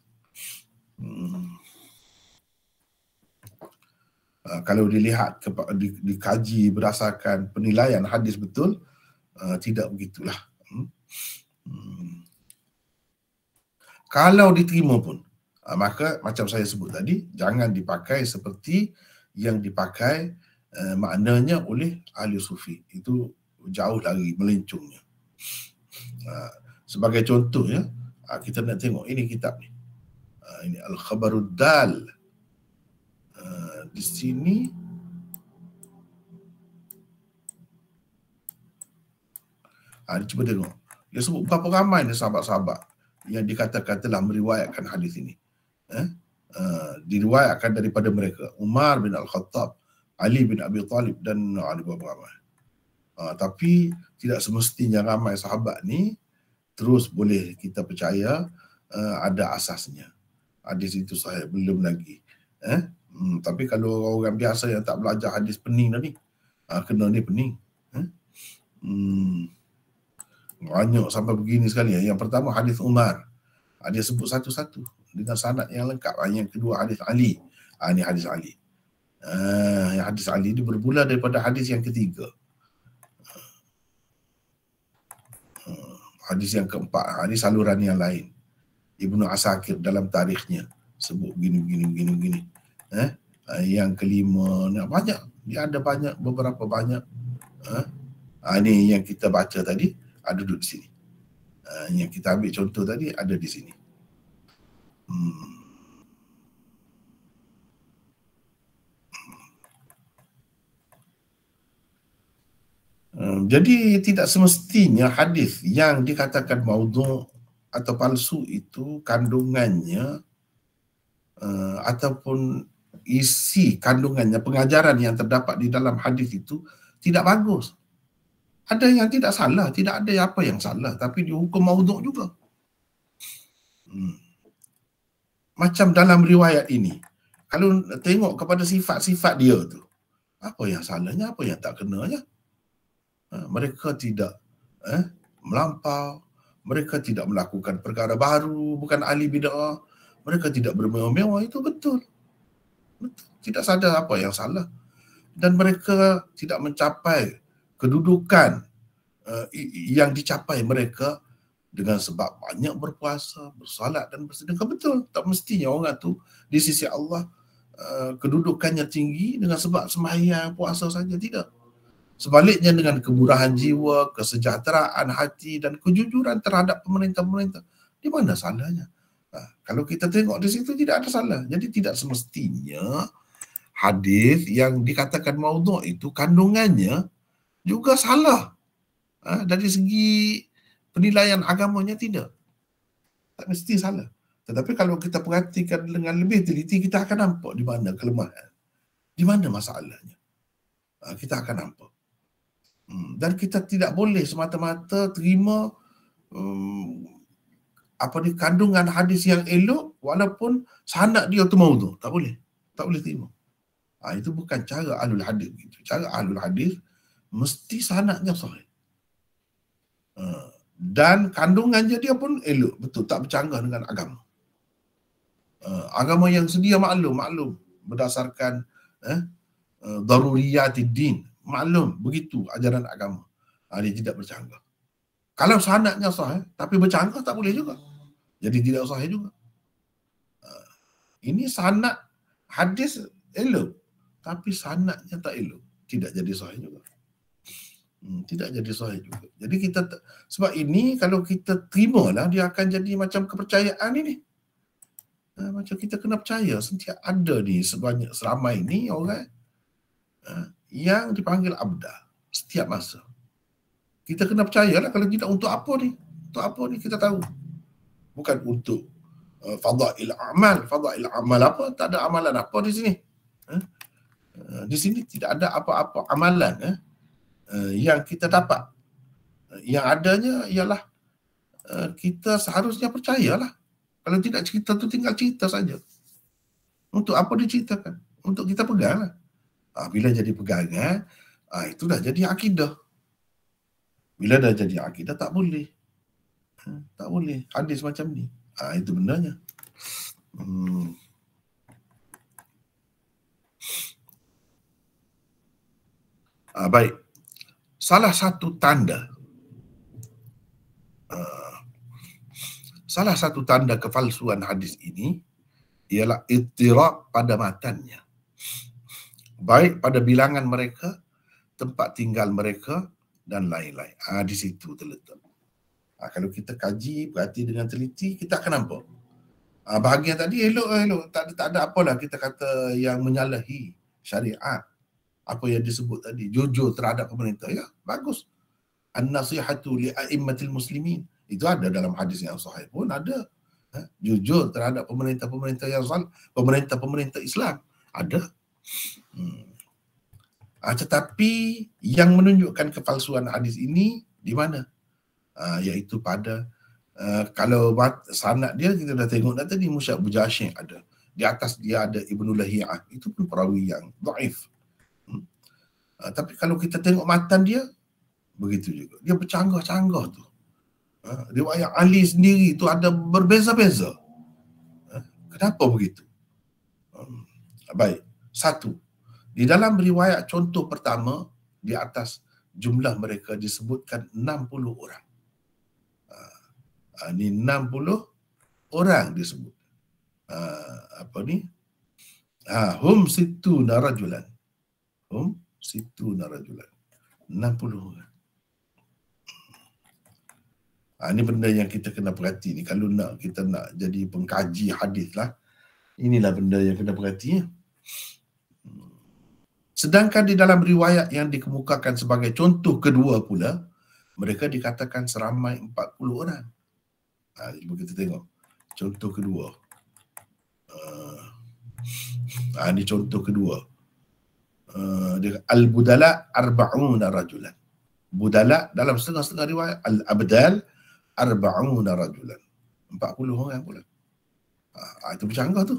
Kalau dilihat, dikaji berdasarkan penilaian hadis betul, tidak begitulah. Kalau diterima pun, maka macam saya sebut tadi, jangan dipakai seperti yang dipakai maknanya oleh ahli sufi. Itu jauh lagi melencongnya. Sebagai contoh ya, kita nak tengok ini kitab ni. Ini Al-Khabarud Dal. Di sini cuba tengok. Dia sebut berapa ramai ni sahabat-sahabat yang dikatakan telah meriwayatkan hadis ini. Diriwayatkan daripada mereka. Umar bin Al-Khattab, Ali bin Abi Talib dan ada beberapa ramai. Tapi tidak semestinya ramai sahabat ni terus boleh kita percaya ada asasnya. Hadis itu sahih, belum lagi. Tapi kalau orang biasa yang tak belajar hadis pening tadi, kena ni pening. Banyak sampai begini sekali. Yang pertama hadis Umar. Dia sebut satu-satu dengan sanad yang lengkap. Yang kedua hadis Ali. Ini hadis Ali. Yang hadis Ali ini bermula daripada hadis yang ketiga. Hadis yang keempat, hadis saluran yang lain. Ibnu Asakir dalam tarikhnya sebut begini. Yang kelima, banyak. Dia ada banyak, beberapa banyak. Ini yang kita baca tadi, ada duduk di sini. Yang kita ambil contoh tadi, ada di sini. Jadi tidak semestinya hadis yang dikatakan maudhu' atau palsu itu kandungannya ataupun isi kandungannya, pengajaran yang terdapat di dalam hadis itu tidak bagus. Ada yang tidak salah, tidak ada apa yang salah, tapi dihukum maudhu' juga. Macam dalam riwayat ini, kalau tengok kepada sifat-sifat dia tu, apa yang salahnya, apa yang tak kenanya. Mereka tidak melampau, mereka tidak melakukan perkara baru, bukan ahli bid'ah, mereka tidak bermewah-mewah, itu betul. Tidak sadar apa yang salah. Dan mereka tidak mencapai kedudukan yang dicapai mereka dengan sebab banyak berpuasa, bersalat dan bersedekah. Betul, tak mestinya orang tu di sisi Allah kedudukannya tinggi dengan sebab sembahyang, puasa saja, tidak. Sebaliknya dengan kemurahan jiwa, kesejahteraan hati dan kejujuran terhadap pemerintah-pemerintah. Di mana salahnya? Kalau kita tengok di situ tidak ada salah. Jadi tidak semestinya hadis yang dikatakan maudhu' itu kandungannya juga salah. Dari segi penilaian agamanya tidak. Tak mesti salah. Tetapi kalau kita perhatikan dengan lebih teliti, kita akan nampak di mana kelemahan. Di mana masalahnya. Kita akan nampak. Dan kita tidak boleh semata-mata terima kandungan hadis yang elok walaupun sanad dia tu maudhu'. Tak boleh. Tak boleh terima. Itu bukan cara ahlul hadis. Cara ahlul hadis mesti sanadnya sahih. Dan kandungannya dia pun elok, betul, tak bercanggah dengan agama. Agama yang sedia maklum berdasarkan daruriyatid din, maklum begitu ajaran agama. Dia tidak bercanggah. Kalau sanadnya sahih tapi bercanggah tak boleh juga. Jadi tidak sahih juga. Ini sanad hadis elok tapi sanadnya tak elok, tidak jadi sahih juga. Tidak jadi sahih juga. Jadi kita, sebab ini kalau kita terima lah, dia akan jadi macam kepercayaan ini. Macam kita kena percaya sentiasa ada ni seramai ni orang yang dipanggil abdal setiap masa. Kita kena percayalah, kalau tidak untuk apa ni? Untuk apa ni kita tahu. Bukan untuk fadail amal apa? Tak ada amalan apa di sini. Di sini tidak ada apa-apa amalan yang kita dapat. Yang adanya ialah kita seharusnya percayalah. Kalau tidak, cerita tu tinggal cerita saja. Untuk apa diceritakan? Untuk kita pegang lah. Bila jadi pegangan, itu dah jadi akidah. Bila dah jadi akidah, tak boleh. Tak boleh hadis macam ni. Itu benarnya. Baik. Salah satu tanda kepalsuan hadis ini ialah ittirab pada matannya. Baik pada bilangan mereka, tempat tinggal mereka dan lain-lain. Di situ terletak. Kalau kita kaji, perhati dengan teliti, kita akan nampak. Bahagian tadi elok. Tak ada apalah kita kata yang menyalahi syariat. Apa yang disebut tadi, jujur terhadap pemerintah. Ya, bagus. An-nasihatu li'a'immatil muslimin. Itu ada dalam hadis yang sahih pun ada. Jujur terhadap pemerintah-pemerintah yang salah, pemerintah-pemerintah Islam. Ada. Tetapi yang menunjukkan kepalsuan hadis ini di mana? Iaitu pada kalau sanad dia kita dah tengok tadi, Musyab Bujashih ada. Di atas dia ada Ibnu Lahiyah. Itu pun perawi yang dhaif. Tapi kalau kita tengok matan dia, begitu juga. Dia bercanggah-canggah tu. Riwayat Ali sendiri tu ada berbeza-beza. Kenapa begitu? Baik. Satu. Di dalam riwayat contoh pertama, di atas jumlah mereka disebutkan 60 orang. Ini 60 orang disebut. Hum situna rajulan. 60 orang. Ini benda yang kita kena perhati ni. Kalau kita nak jadi pengkaji hadis lah, inilah benda yang kena perhati. Sedangkan di dalam riwayat yang dikemukakan sebagai contoh kedua pula, mereka dikatakan seramai 40 orang. Cuba kita tengok contoh kedua. Ini contoh kedua. Al-budala arba'una rajulan. Budala dalam setengah-setengah riwayat, al-abdal arba'una rajulan. 40 orang pula. Itu bercanggah tu.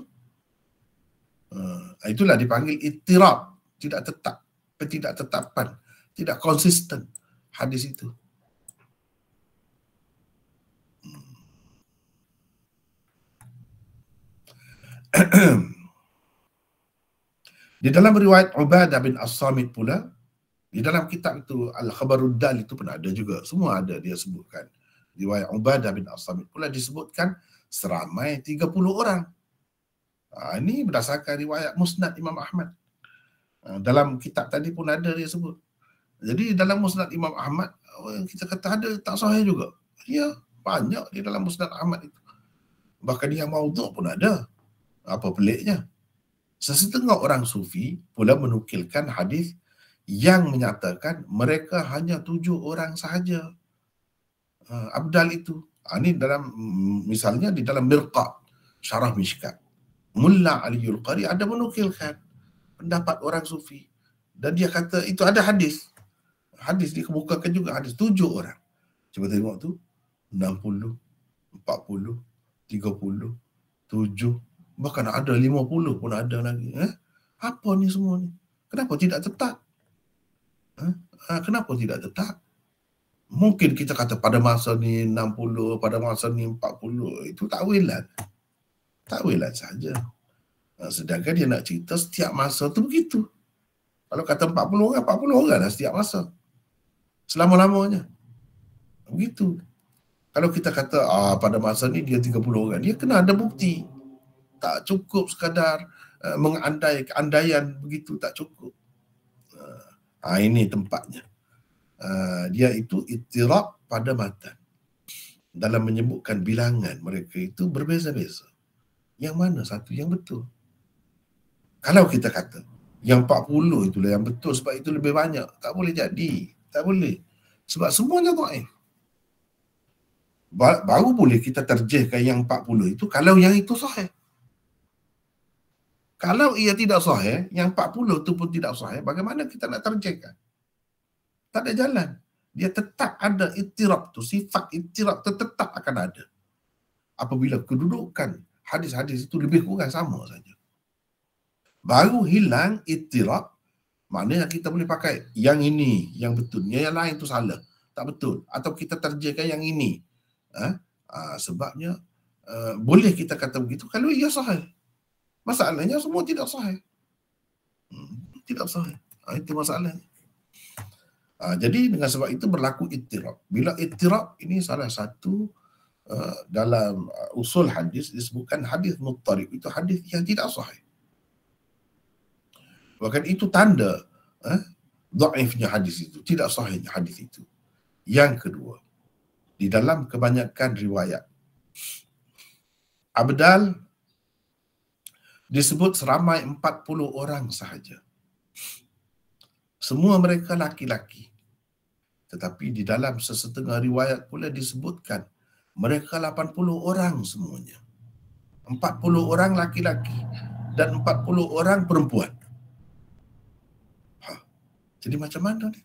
Itulah dipanggil ittirab. Tidak tetap, ketidaktetapan, tidak konsisten hadis itu. Di dalam riwayat Ubadah bin As-Samit pula, di dalam kitab itu Al-Khabaruddal itu pun ada juga. Semua ada dia sebutkan. Riwayat Ubadah bin As-Samit pula disebutkan seramai 30 orang. Ini berdasarkan riwayat Musnad Imam Ahmad. Dalam kitab tadi pun ada dia sebut. Jadi dalam Musnad Imam Ahmad, kita kata ada, tak sahih juga. Ya, banyak di dalam Musnad Ahmad itu. Bahkan yang maudhu' pun ada. Apa peliknya? Sesetengah orang sufi pula menukilkan hadis yang menyatakan mereka hanya 7 orang sahaja. Abdal itu. Ini dalam, misalnya di dalam Mirqat, Syarah Mishkat. Mulla Aliyul Qari ada menukilkan pendapat orang sufi. Dan dia kata itu ada hadis. Hadis dikemukakan juga hadis 7 orang. Cuba tengok tu. 60, 40, 30, 7. Bahkan ada 50 pun ada lagi. Apa ni semua ni? Kenapa tidak tetap? Kenapa tidak tetap? Mungkin kita kata pada masa ni 60, pada masa ni 40, itu takwilan. Takwilan saja. Sedangkan dia nak cerita setiap masa tu begitu. Kalau kata 40 orang lah setiap masa. Selama-lamanya. Begitu. Kalau kita kata pada masa ni dia 30 orang, dia kena ada bukti. Tak cukup sekadar andaian begitu, tak cukup. Ini tempatnya. Dia itu ittirab pada matan. Dalam menyebutkan bilangan mereka itu berbeza-beza. Yang mana satu yang betul? Kalau kita kata yang 40 itulah yang betul sebab itu lebih banyak, tak boleh jadi. Tak boleh. Sebab semuanya dhaif. Baru boleh kita terjihkan yang 40 itu kalau yang itu sahih. Kalau ia tidak sahih, yang 40 itu pun tidak sahih, bagaimana kita nak terjihkan? Tak ada jalan. Dia tetap ada ittirab tu, sifat ittirab tu tetap akan ada. Apabila kedudukan hadis-hadis itu lebih kurang sama saja. Baru hilang ittirab, maknanya kita boleh pakai yang ini yang betul, yang lain tu salah, tak betul, atau kita terjemahkan yang ini. Sebabnya boleh kita kata begitu kalau ia sahih. Masalahnya semua tidak sahih. Tidak sahih. Itu masalahnya. Jadi dengan sebab itu berlaku ittirab. Bila ittirab ini salah satu dalam usul hadis disebutkan hadis muttarib, itu hadis yang tidak sahih. Bahkan itu tanda dhaifnya hadis itu, tidak sahihnya hadis itu. Yang kedua, di dalam kebanyakan riwayat abdal disebut seramai 40 orang sahaja. Semua mereka laki-laki. Tetapi di dalam sesetengah riwayat pula disebutkan mereka 80 orang semuanya. 40 orang laki-laki dan 40 orang perempuan. Jadi macam mana ni?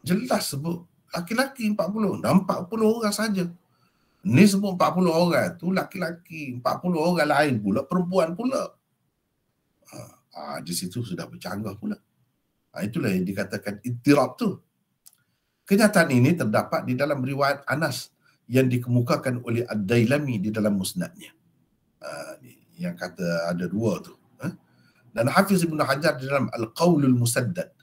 Jelas sebut laki-laki 40 dan 40 orang saja. Ni sebut 40 orang tu laki-laki, 40 orang lain pula perempuan pula. Di situ sudah bercanggah pula. Itulah yang dikatakan ittirab tu. Kenyataan ini terdapat di dalam riwayat Anas yang dikemukakan oleh Ad-Dailami di dalam musnadnya. Yang kata ada dua tu. Dan Hafiz Ibn Hajar di dalam Al-Qawlul Musaddad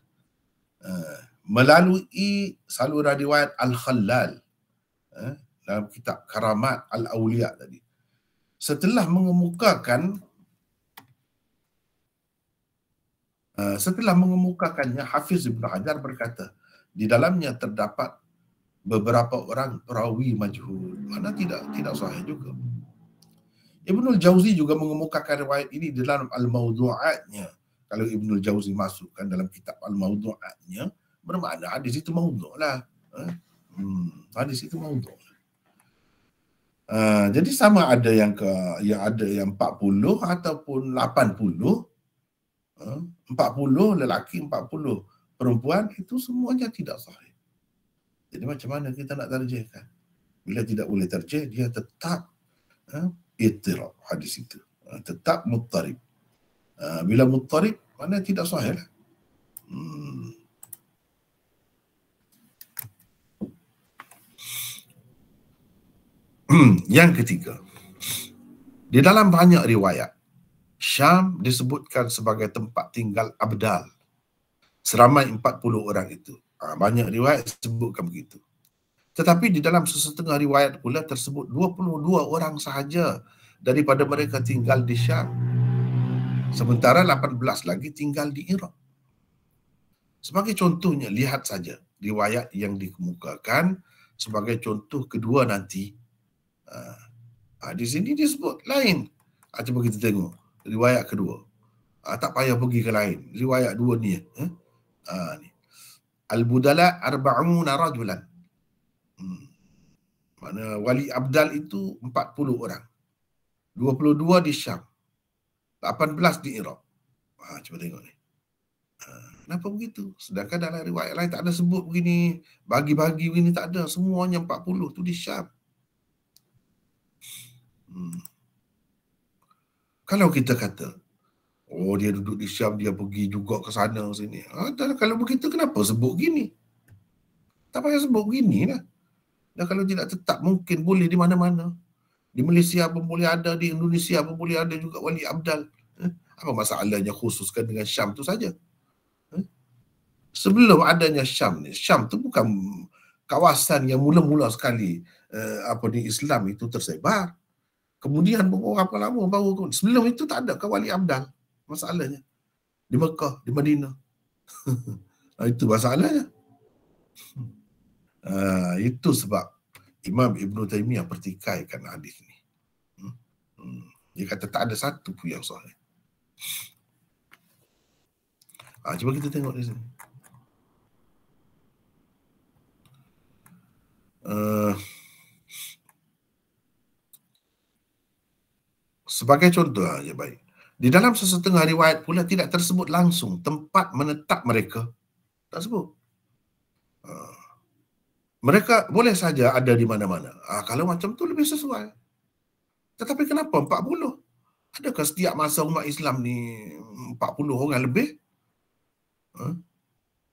melalui saluran riwayat Al-Khallal dalam kitab Karamat Al-Awliya tadi. Setelah mengemukakannya, Hafiz Ibn Hajar berkata, di dalamnya terdapat beberapa orang perawi majhul. Mana tidak sahih juga. Ibnul Jauzi juga mengemukakan riwayat ini di dalam Al-Mawdu'atnya. Kalau Ibnul Jauzi masukkan dalam kitab Al-Mawdu'atnya, bermakna hadis itu maudhu' lah. Hadis itu maudhu'. Jadi sama ada yang ada yang 40 ataupun 80. 40 lelaki, 40 perempuan, itu semuanya tidak sahih. Jadi macam mana kita nak terjihkan? Bila tidak boleh terjih, dia tetap ittirab hadis itu. Tetap muttarib. Bila muttarib, mana tidak sahih lah. Yang ketiga, di dalam banyak riwayat, Syam disebutkan sebagai tempat tinggal abdal. Seramai 40 orang itu. Banyak riwayat sebutkan begitu. Tetapi di dalam sesetengah riwayat pula tersebut 22 orang sahaja daripada mereka tinggal di Syam. Sementara 18 lagi tinggal di Iraq. Sebagai contohnya, lihat saja riwayat yang dikemukakan sebagai contoh kedua nanti. Di sini disebut lain. Cuba kita tengok riwayat kedua. Tak payah pergi ke lain. Riwayat dua ni. Ni. Al-Budala arba'una rajulan. Mana wali abdal itu 40 orang. 22 di Syam. 18 di Iraq. Cuba tengok ni. Kenapa begitu? Sedangkan dalam riwayat lain tak ada sebut begini. Bagi-bagi begini tak ada. Semuanya 40 tu di Syam. Kalau kita kata, dia duduk di Syam, dia pergi juga ke sana sini. Kalau begitu kenapa sebut gini? Tak payah sebut begini lah. Dan kalau tidak tetap, mungkin boleh di mana-mana. Di Malaysia pun boleh ada, di Indonesia pun boleh ada juga wali abdal. Apa masalahnya khususkan dengan Syam tu saja? Sebelum adanya Syam ni, Syam tu bukan kawasan yang mula-mula sekali di Islam itu tersebar. Kemudian beberapa lama baru, sebelum itu tak ada wali abdal. Masalahnya di Mekah, di Madinah. Itu masalahnya. Itu sebab Imam Ibn Taymiyah pertikaikan hadis ni. Dia kata tak ada satu pun yang sahih. Cuba kita tengok di sini. Sebagai contoh aja baik. Di dalam sesetengah riwayat pula tidak tersebut langsung tempat menetap mereka. Tak sebut. Mereka boleh saja ada di mana-mana. Kalau macam tu lebih sesuai. Tetapi kenapa 40? Adakah setiap masa umat Islam ni 40 orang lebih?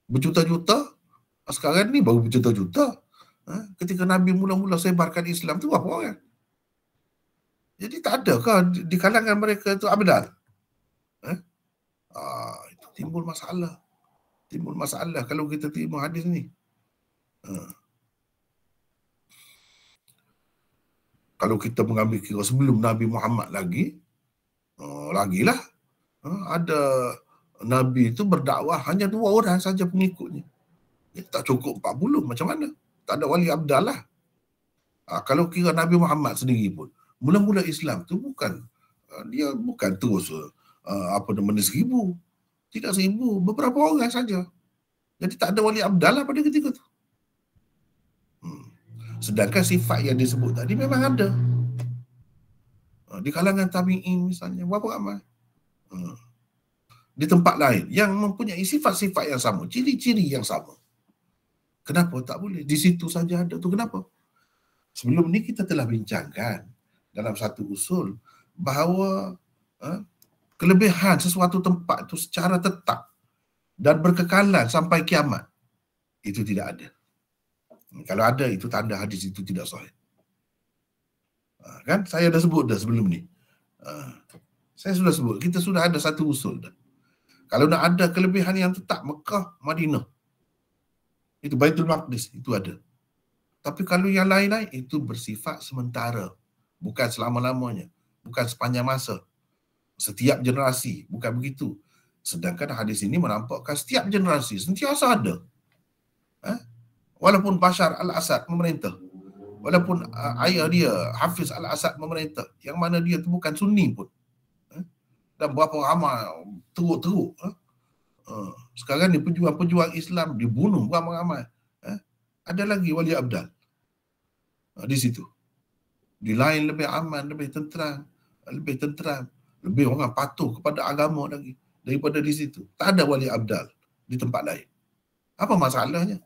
Berjuta-juta? Sekarang ni baru berjuta-juta. Ketika Nabi mula-mula sebarkan Islam tu berapa orang? Jadi tak adakah di kalangan mereka itu abdal? Itu timbul masalah. Timbul masalah kalau kita terima hadis ni. Kalau kita mengambil kira sebelum Nabi Muhammad lagilah ada Nabi itu berdakwah hanya 2 orang saja pengikutnya. Tak cukup 40, macam mana? Tak ada wali abdal lah. Kalau kira Nabi Muhammad sendiri pun, mula-mula Islam tu dia bukan terus 1000. Tidak 1000, beberapa orang saja. Jadi tak ada wali abdal lah pada ketika tu. Sedangkan sifat yang disebut tadi memang ada. Di kalangan tabi'in misalnya, berapa ramai? Di tempat lain yang mempunyai sifat-sifat yang sama, ciri-ciri yang sama. Kenapa tak boleh? Di situ saja ada tu, kenapa? Sebelum ni kita telah bincangkan dalam satu usul bahawa kelebihan sesuatu tempat tu secara tetap dan berkekalan sampai kiamat, itu tidak ada. Kalau ada, itu tanda hadis itu tidak sahih. Kan saya dah sebut dah sebelum ni. Saya sudah sebut, kita sudah ada satu usul dah. Kalau nak ada kelebihan yang tetap, Mekah, Madinah, itu Baitul Maqdis, itu ada. Tapi kalau yang lain-lain, itu bersifat sementara. Bukan selama-lamanya. Bukan sepanjang masa. Setiap generasi. Bukan begitu. Sedangkan hadis ini menampakkan setiap generasi sentiasa ada. Walaupun Bashar al-Assad memerintah. Walaupun ayah dia, Hafiz al-Assad memerintah. Yang mana dia tu bukan Sunni pun. Dan berapa ramai teruk-teruk. Sekarang ni pejuang-pejuang Islam dibunuh ramai-ramai. Ada lagi wali abdal. Di situ. Di lain lebih aman, lebih tenteram. Lebih orang patuh kepada agama lagi. Daripada di situ. Tak ada wali abdal di tempat lain. Apa masalahnya?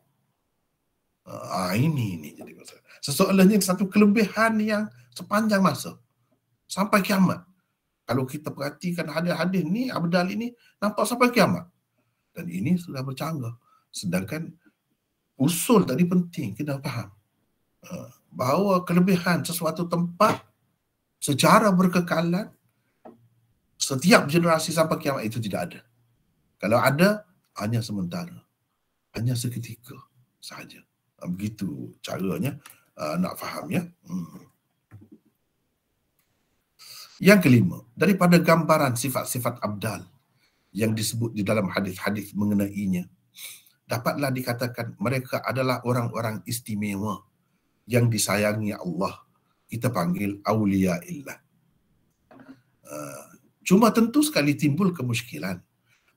Ini jadi masalah. Sesoalnya satu kelebihan yang sepanjang masa. Sampai kiamat. Kalau kita perhatikan hadis-hadis ni, abdal ini, nampak sampai kiamat. Dan ini sudah bercanggah. Sedangkan usul tadi penting, kita faham. Bahawa kelebihan sesuatu tempat secara berkekalan, setiap generasi sampai kiamat itu tidak ada. Kalau ada, hanya sementara. Hanya seketika sahaja. Begitu caranya nak fahamnya. Yang kelima, daripada gambaran sifat-sifat abdal yang disebut di dalam hadis-hadis mengenainya, dapatlah dikatakan mereka adalah orang-orang istimewa yang disayangi Allah. Kita panggil awliya illah. Cuma tentu sekali timbul kemusykilan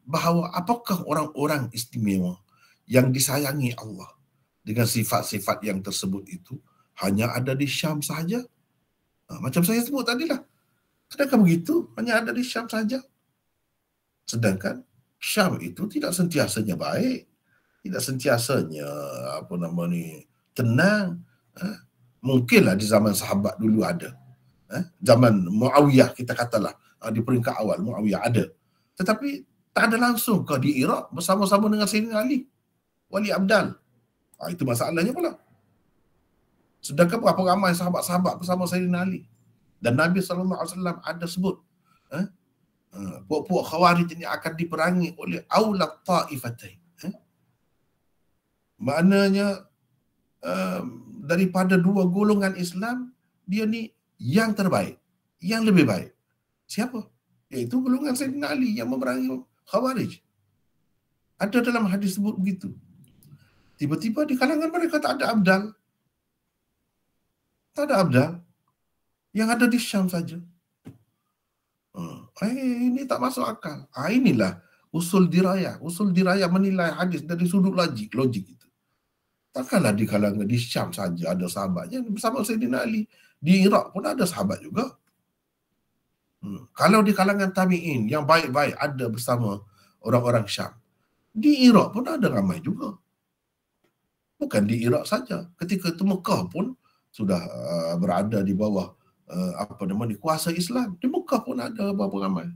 bahawa apakah orang-orang istimewa yang disayangi Allah dengan sifat-sifat yang tersebut itu hanya ada di Syam sahaja? Macam saya sebut tadilah. Adakah begitu? Hanya ada di Syam saja? Sedangkan Syam itu tidak sentiasanya baik. Tidak sentiasanya tenang. Mungkinlah di zaman sahabat dulu ada. Zaman Muawiyah kita katalah, di peringkat awal Muawiyah ada. Tetapi tak ada langsung ke di Iraq bersama-sama dengan Sayyidina Ali, wali abdal. Itu masalahnya pula. Sedangkan berapa ramai sahabat-sahabat bersama Sayyidina Ali. Dan Nabi SAW ada sebut, puak-puak Khawarij ini akan diperangi oleh awlat ta'ifatain. Maknanya daripada dua golongan Islam, dia ni yang terbaik, yang lebih baik. Siapa? Iaitu golongan Sayyidina Ali yang memerangi Khawarij. Ada dalam hadis sebut begitu. Tiba-tiba di kalangan mereka tak ada abdal. Tak ada abdal. Yang ada di Syam saja. Ini tak masuk akal. Inilah usul dirayah. Usul dirayah menilai hadis dari sudut logik itu. Takkanlah di kalangan di Syam saja ada sahabatnya. Bersama Sayyidina Ali. Di Iraq pun ada sahabat juga. Kalau di kalangan tabi'in yang baik-baik ada bersama orang-orang Syam. Di Iraq pun ada ramai juga. Bukan di Iraq saja. Ketika itu Mekah pun sudah berada di bawah kuasa Islam. Di Mekah pun ada berapa ramai.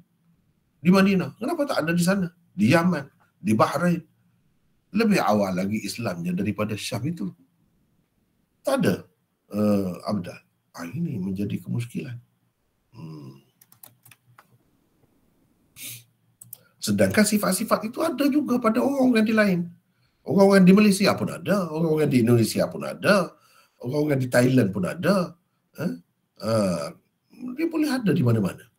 Di Madinah, kenapa tak ada di sana? Di Yaman, di Bahrain. Lebih awal lagi Islamnya daripada Syam itu. Tak ada abdal. Ini menjadi kemuskilan. Sedangkan sifat-sifat itu ada juga pada orang-orang di lain. Orang-orang di Malaysia pun ada, orang-orang di Indonesia pun ada, orang-orang di Thailand pun ada. Dia boleh ada di mana-mana.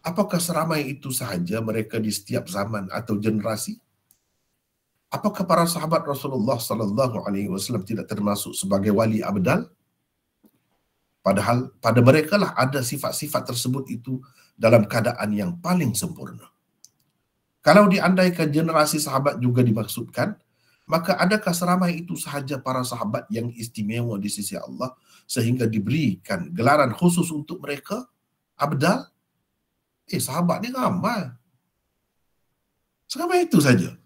Apakah seramai itu sahaja mereka di setiap zaman atau generasi? Apakah para sahabat Rasulullah SAW tidak termasuk sebagai wali abdal? Padahal pada mereka lah ada sifat-sifat tersebut itu dalam keadaan yang paling sempurna. Kalau diandaikan generasi sahabat juga dimaksudkan, maka adakah seramai itu sahaja para sahabat yang istimewa di sisi Allah sehingga diberikan gelaran khusus untuk mereka abdal? Sahabat ni ramai. Seramai itu saja.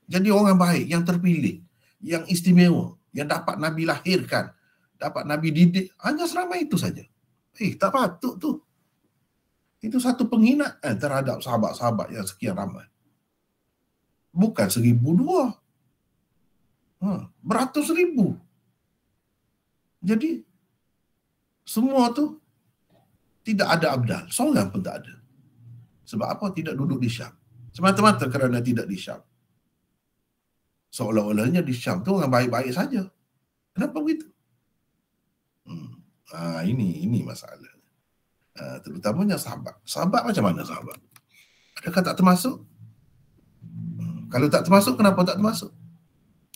Jadi orang baik, yang terpilih, yang istimewa, yang dapat Nabi lahirkan, dapat Nabi didik, hanya seramai itu saja. Tak patut tu. Itu satu penghinaan terhadap sahabat-sahabat yang sekian ramai. Bukan 1,000, 2. Beratus ribu. Jadi, semua tu tidak ada abdal. Seorang pun tak ada. Sebab apa? Tidak duduk di Syam. Semata-mata kerana tidak di Syam. Seolah-olahnya di Syam tu orang baik-baik saja. Kenapa begitu? Ini masalah. Terutamanya sahabat. Sahabat macam mana sahabat? Adakah tak termasuk? Kalau tak termasuk, kenapa tak termasuk?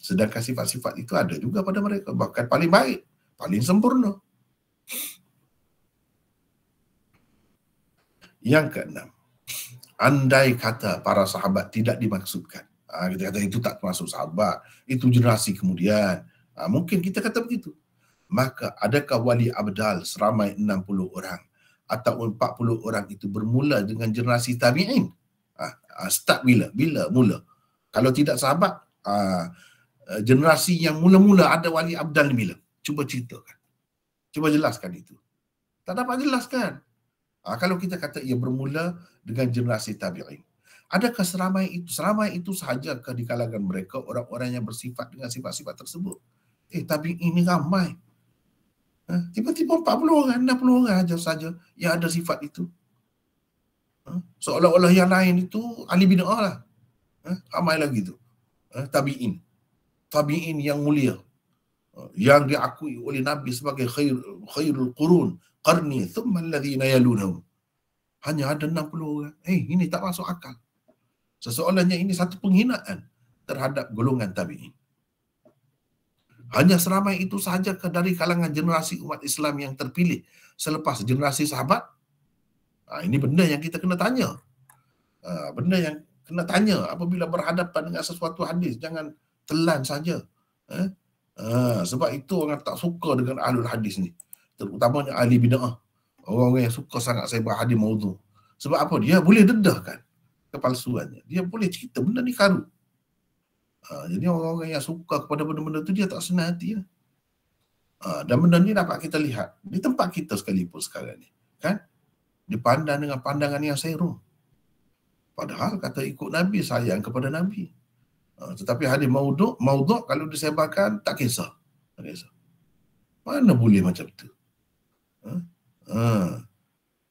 Sedangkan sifat-sifat itu ada juga pada mereka. Bahkan paling baik, paling sempurna. Yang keenam, andai kata para sahabat tidak dimaksudkan. Kita kata itu tak termasuk sahabat, itu generasi kemudian. Mungkin kita kata begitu. Maka adakah wali abdal seramai 60 orang atau 40 orang itu bermula dengan generasi tabi'in? Start bila? Bila mula? Kalau tidak sahabat, generasi yang mula-mula ada wali abdal ni bila? Cuba ceritakan. Cuba jelaskan itu. Tak dapat jelaskan. Kalau kita kata ia bermula dengan generasi tabi'in, adakah seramai itu sahajakah di kalangan mereka orang-orang yang bersifat dengan sifat-sifat tersebut? Tabi'in ini ramai. Tiba-tiba 40 orang, 60 orang saja yang ada sifat itu. Seolah-olah yang lain itu ahli bid'ah lah. Ramai lagi tu. Tabi'in. Tabi'in yang mulia. Yang diakui oleh Nabi sebagai khairul qurun. Qarni thumma alladhina yalunahum. Hanya ada 60 orang. Ini tak masuk akal. Seolah-olahnya ini satu penghinaan terhadap golongan tabi'in. Hanya seramai itu sahaja dari kalangan generasi umat Islam yang terpilih selepas generasi sahabat? Ini benda yang kita kena tanya. Benda yang kena tanya apabila berhadapan dengan sesuatu hadis. Jangan telan saja. Sebab itu orang tak suka dengan ahlul hadis ni. Terutamanya ahli bid'ah. Orang-orang yang suka sangat saya hadis maudhu. Sebab apa? Dia boleh dedahkan kepalsuannya. Dia boleh cerita benda ni karu. Jadi orang-orang yang suka kepada benda-benda tu dia tak senang hati. Dan benda ni dapat kita lihat di tempat kita sekalipun sekarang ni. Kan? Dipandang dengan pandangan yang serum. Padahal kata ikut Nabi, sayang kepada Nabi. Tetapi hadis maudhu' kalau disebarkan tak kisah. Tak kisah. Mana boleh macam tu?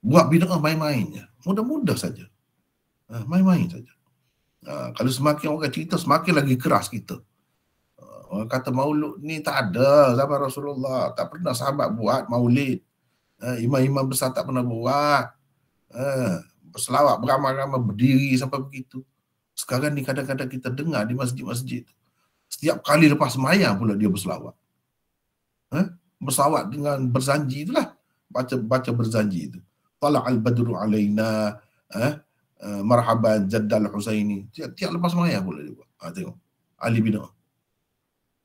Buat bid'ah main-mainnya. Mudah-mudah saja. Main-main saja. Kalau semakin orang cerita, semakin lagi keras kita. Orang kata maulud ni tak ada zaman Rasulullah. Tak pernah sahabat buat maulid. Imam-imam besar tak pernah buat. Berselawat beramai-ramai berdiri sampai begitu. Sekarang ni kadang-kadang kita dengar di masjid-masjid. Setiap kali lepas sembahyang pula dia berselawat. Berselawat dengan berzanji itulah. Baca berzanji itu. Tala'al badru alaina. Marhaban Jaddal Husaini. Tiap lepas sembahyang pula dia buat. Tengok. Ahli bid'ah.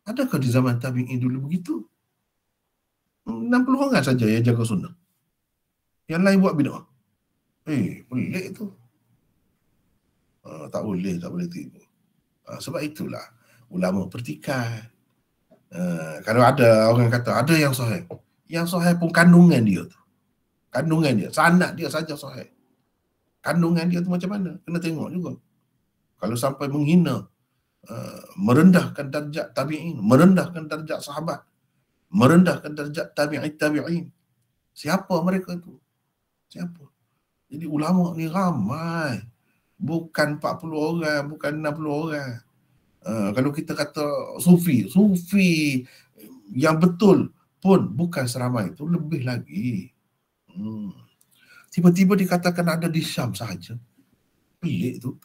Adakah di zaman tabi'in dulu begitu? 60 orang saja yang jaga sunnah. Yang lain buat bid'ah. Pelik tu. Tak boleh tipu. Sebab itulah ulama pertikaian. Kalau ada orang kata ada yang sahih. Yang sahih pun kandungan dia tu. Kandungan dia, sanad dia saja sahih. Kandungan dia tu macam mana? Kena tengok juga. Kalau sampai menghina, merendahkan darjat tabi'in, merendahkan darjat sahabat, merendahkan darjat tabi'in. Siapa mereka tu? Siapa? Jadi ulama ni ramai. Bukan 40 orang, bukan 60 orang. Kalau kita kata sufi yang betul pun bukan seramai itu, lebih lagi. Tiba-tiba dikatakan ada di Syam sahaja. Pelik tu.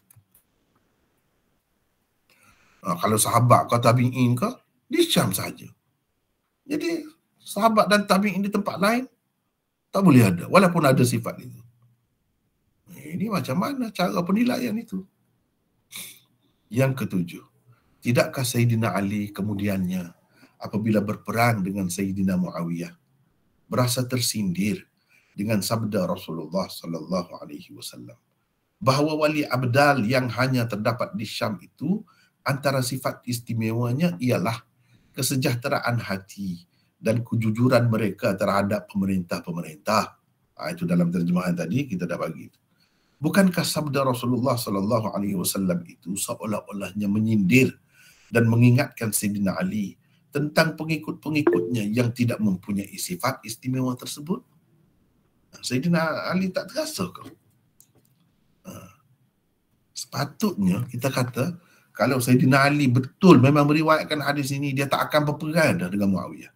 Kalau sahabat kau tabi'in kau, di Syam sahaja. Jadi sahabat dan tabi'in di tempat lain tak boleh ada, walaupun ada sifat itu. Ini macam mana cara penilaian itu? Yang ketujuh, tidakkah Sayyidina Ali kemudiannya apabila berperang dengan Sayyidina Muawiyah berasa tersindir dengan sabda Rasulullah sallallahu alaihi wasallam bahawa wali abdal yang hanya terdapat di Syam itu antara sifat istimewanya ialah kesejahteraan hati dan kejujuran mereka terhadap pemerintah-pemerintah. Itu dalam terjemahan tadi kita dah bagi. Bukankah sabda Rasulullah sallallahu alaihi wasallam itu seolah-olahnya menyindir dan mengingatkan Sayyidina Ali tentang pengikut-pengikutnya yang tidak mempunyai sifat istimewa tersebut? Sayyidina Ali tak terasa ke? Sepatutnya kita kata kalau Sayyidina Ali betul memang meriwayatkan hadis ini, dia tak akan berperang dah dengan Muawiyah.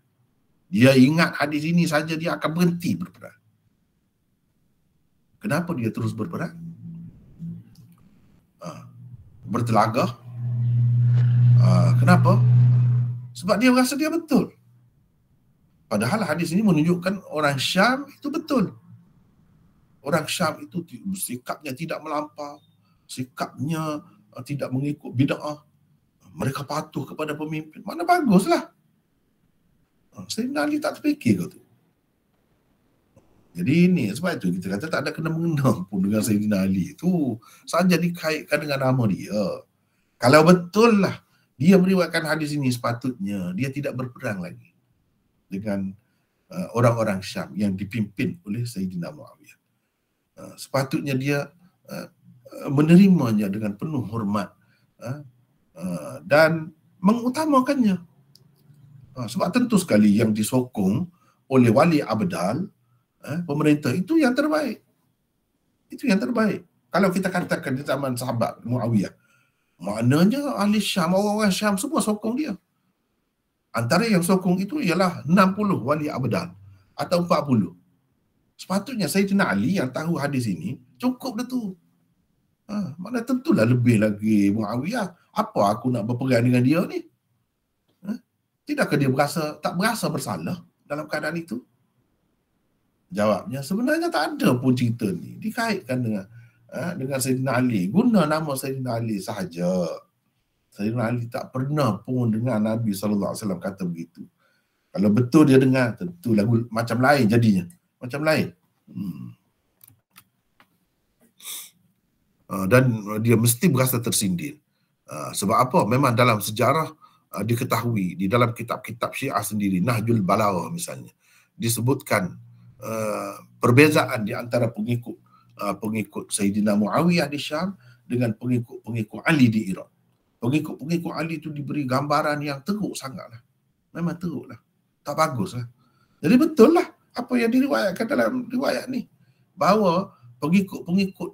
Dia ingat hadis ini saja dia akan berhenti berperang. Kenapa dia terus berperang? Bertelagah. Kenapa? Sebab dia rasa dia betul. Padahal hadis ini menunjukkan orang Syam itu betul. Orang Syam itu sikapnya tidak melampau, sikapnya tidak mengikut bid'ah. Mereka patuh kepada pemimpin. Mana baguslah. Sayyidina Ali tak terfikir ke tu. Jadi ini sebab itu kita kata tak ada kena-mengena pun dengan Sayyidina Ali. Itu saja dikaitkan dengan nama dia. Kalau betul lah dia meriwayatkan hadis ini, sepatutnya dia tidak berperang lagi dengan orang-orang Syam yang dipimpin oleh Sayyidina Muawiyah. Sepatutnya dia menerimanya dengan penuh hormat dan mengutamakannya. Sebab tentu sekali yang disokong oleh wali abdal, pemerintah itu yang terbaik. Itu yang terbaik. Kalau kita katakan di zaman sahabat Muawiyah, maknanya ahli Syam, orang-orang Syam semua sokong dia. Antara yang sokong itu ialah 60 wali abdal atau 40. Sepatutnya Sayyidina Ali yang tahu hadis ini, cukup dah tu. Mana tentulah lebih lagi Muawiyah. Apa aku nak berperang dengan dia ni? Tidakkah dia tak berasa bersalah dalam keadaan itu? Jawabnya sebenarnya tak ada pun cerita ni. Dikaitkan dengan Sayyidina Ali. Guna nama Sayyidina Ali sahaja. Sayyidina Ali tak pernah pun dengar Nabi SAW kata begitu. Kalau betul dia dengar, tentu lagu macam lain jadinya. Macam lain. Dan dia mesti berasa tersindir. Sebab apa? Memang dalam sejarah diketahui, di dalam kitab-kitab Syiah sendiri, Nahjul Balaghah misalnya, disebutkan perbezaan di antara pengikut Sayyidina Muawiyah di Syam dengan pengikut Ali di Iraq. pengikut-pengikut Ali itu diberi gambaran yang teruk sangatlah. Memang teruklah. Tak baguslah. Jadi betul lah apa yang diriwayatkan dalam riwayat ni, bahawa pengikut-pengikut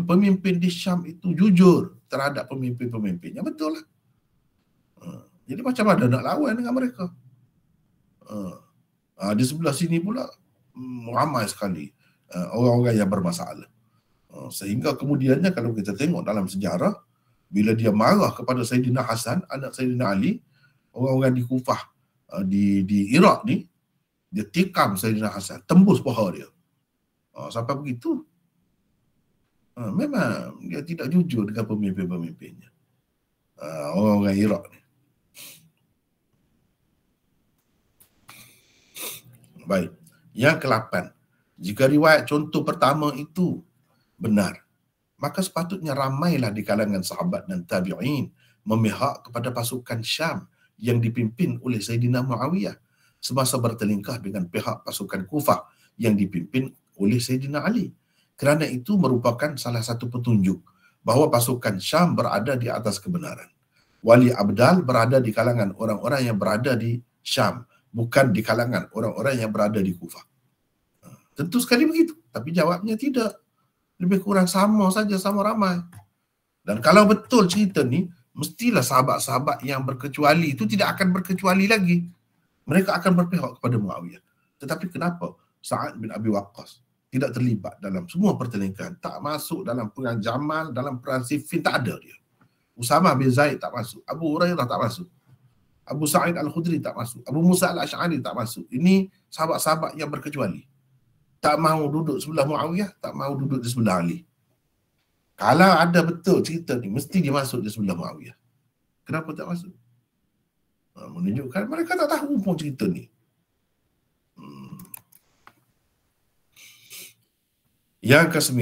pemimpin di Syam itu jujur terhadap pemimpin-pemimpinnya. Betul lah. Jadi macam mana nak lawan dengan mereka? Di sebelah sini pula ramai sekali orang-orang yang bermasalah. Sehingga kemudiannya kalau kita tengok dalam sejarah, bila dia marah kepada Sayyidina Hasan, anak Sayyidina Ali, orang-orang di Kufah, di Iraq ni, dia tikam Sayyidina Hasan, tembus paha dia. Sampai begitu. Memang dia tidak jujur dengan pemimpin-pemimpinnya. Orang-orang Iraq ni. Baik. Yang ke-8. Jika riwayat contoh pertama itu benar, maka sepatutnya ramailah di kalangan sahabat dan tabi'in memihak kepada pasukan Syam yang dipimpin oleh Sayyidina Muawiyah semasa bertelingkah dengan pihak pasukan Kufah yang dipimpin oleh Sayyidina Ali. Kerana itu merupakan salah satu petunjuk bahawa pasukan Syam berada di atas kebenaran. Wali Abdal berada di kalangan orang-orang yang berada di Syam, bukan di kalangan orang-orang yang berada di Kufah. Tentu sekali begitu, tapi jawabnya tidak. Lebih kurang sama saja, sama ramai. Dan kalau betul cerita ni, mestilah sahabat-sahabat yang berkecuali itu tidak akan berkecuali lagi. Mereka akan berpihak kepada Muawiyah. Tetapi kenapa Sa'ad bin Abi Waqqas tidak terlibat dalam semua pertelingkahan? Tak masuk dalam perang Jamal, dalam perang Siffin, tak ada dia. Usamah bin Zaid tak masuk. Abu Hurairah tak masuk. Abu Sa'id Al-Khudri tak masuk. Abu Musa Al-Ash'ari tak masuk. Ini sahabat-sahabat yang berkecuali. Tak mahu duduk sebelah Muawiyah, tak mahu duduk di sebelah Ali. Kalau ada betul cerita ni, mesti dia masuk di sebelah Muawiyah. Kenapa tak masuk? Menunjukkan mereka tak tahu pun cerita ni. Yang ke-9,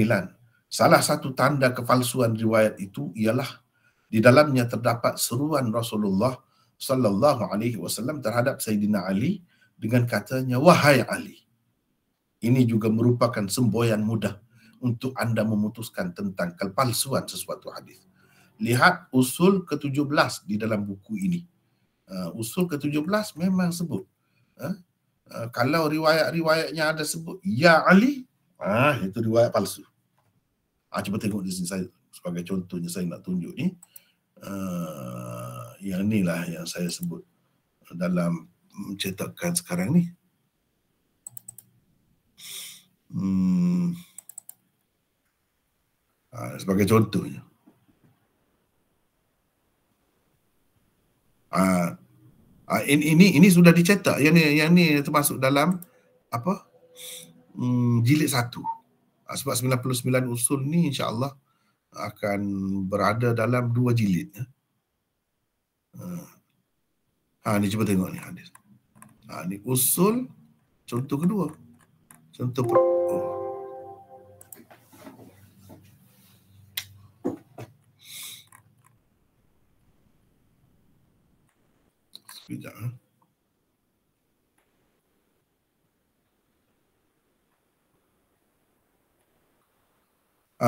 salah satu tanda kepalsuan riwayat itu ialah di dalamnya terdapat seruan Rasulullah sallallahu alaihi wasallam terhadap Sayyidina Ali dengan katanya, wahai Ali. Ini juga merupakan semboyan mudah untuk anda memutuskan tentang kepalsuan sesuatu hadis. Lihat usul ke-17 di dalam buku ini. Usul ke-17 memang sebut. Kalau riwayat-riwayatnya ada sebut ya Ali, itu riwayat palsu. Cuba tengok di sini, saya sebagai contohnya saya nak tunjuk ni. Yang inilah yang saya sebut dalam cetakan sekarang ni. Sebagai contohnya. Ini sudah dicetak. Yang ni termasuk dalam apa? Jilid 1. Sebab 99 usul ni insya-Allah akan berada dalam 2 jilid. Ni cuba tengok ni hadis. Ni usul contoh kedua. Contoh sekejap.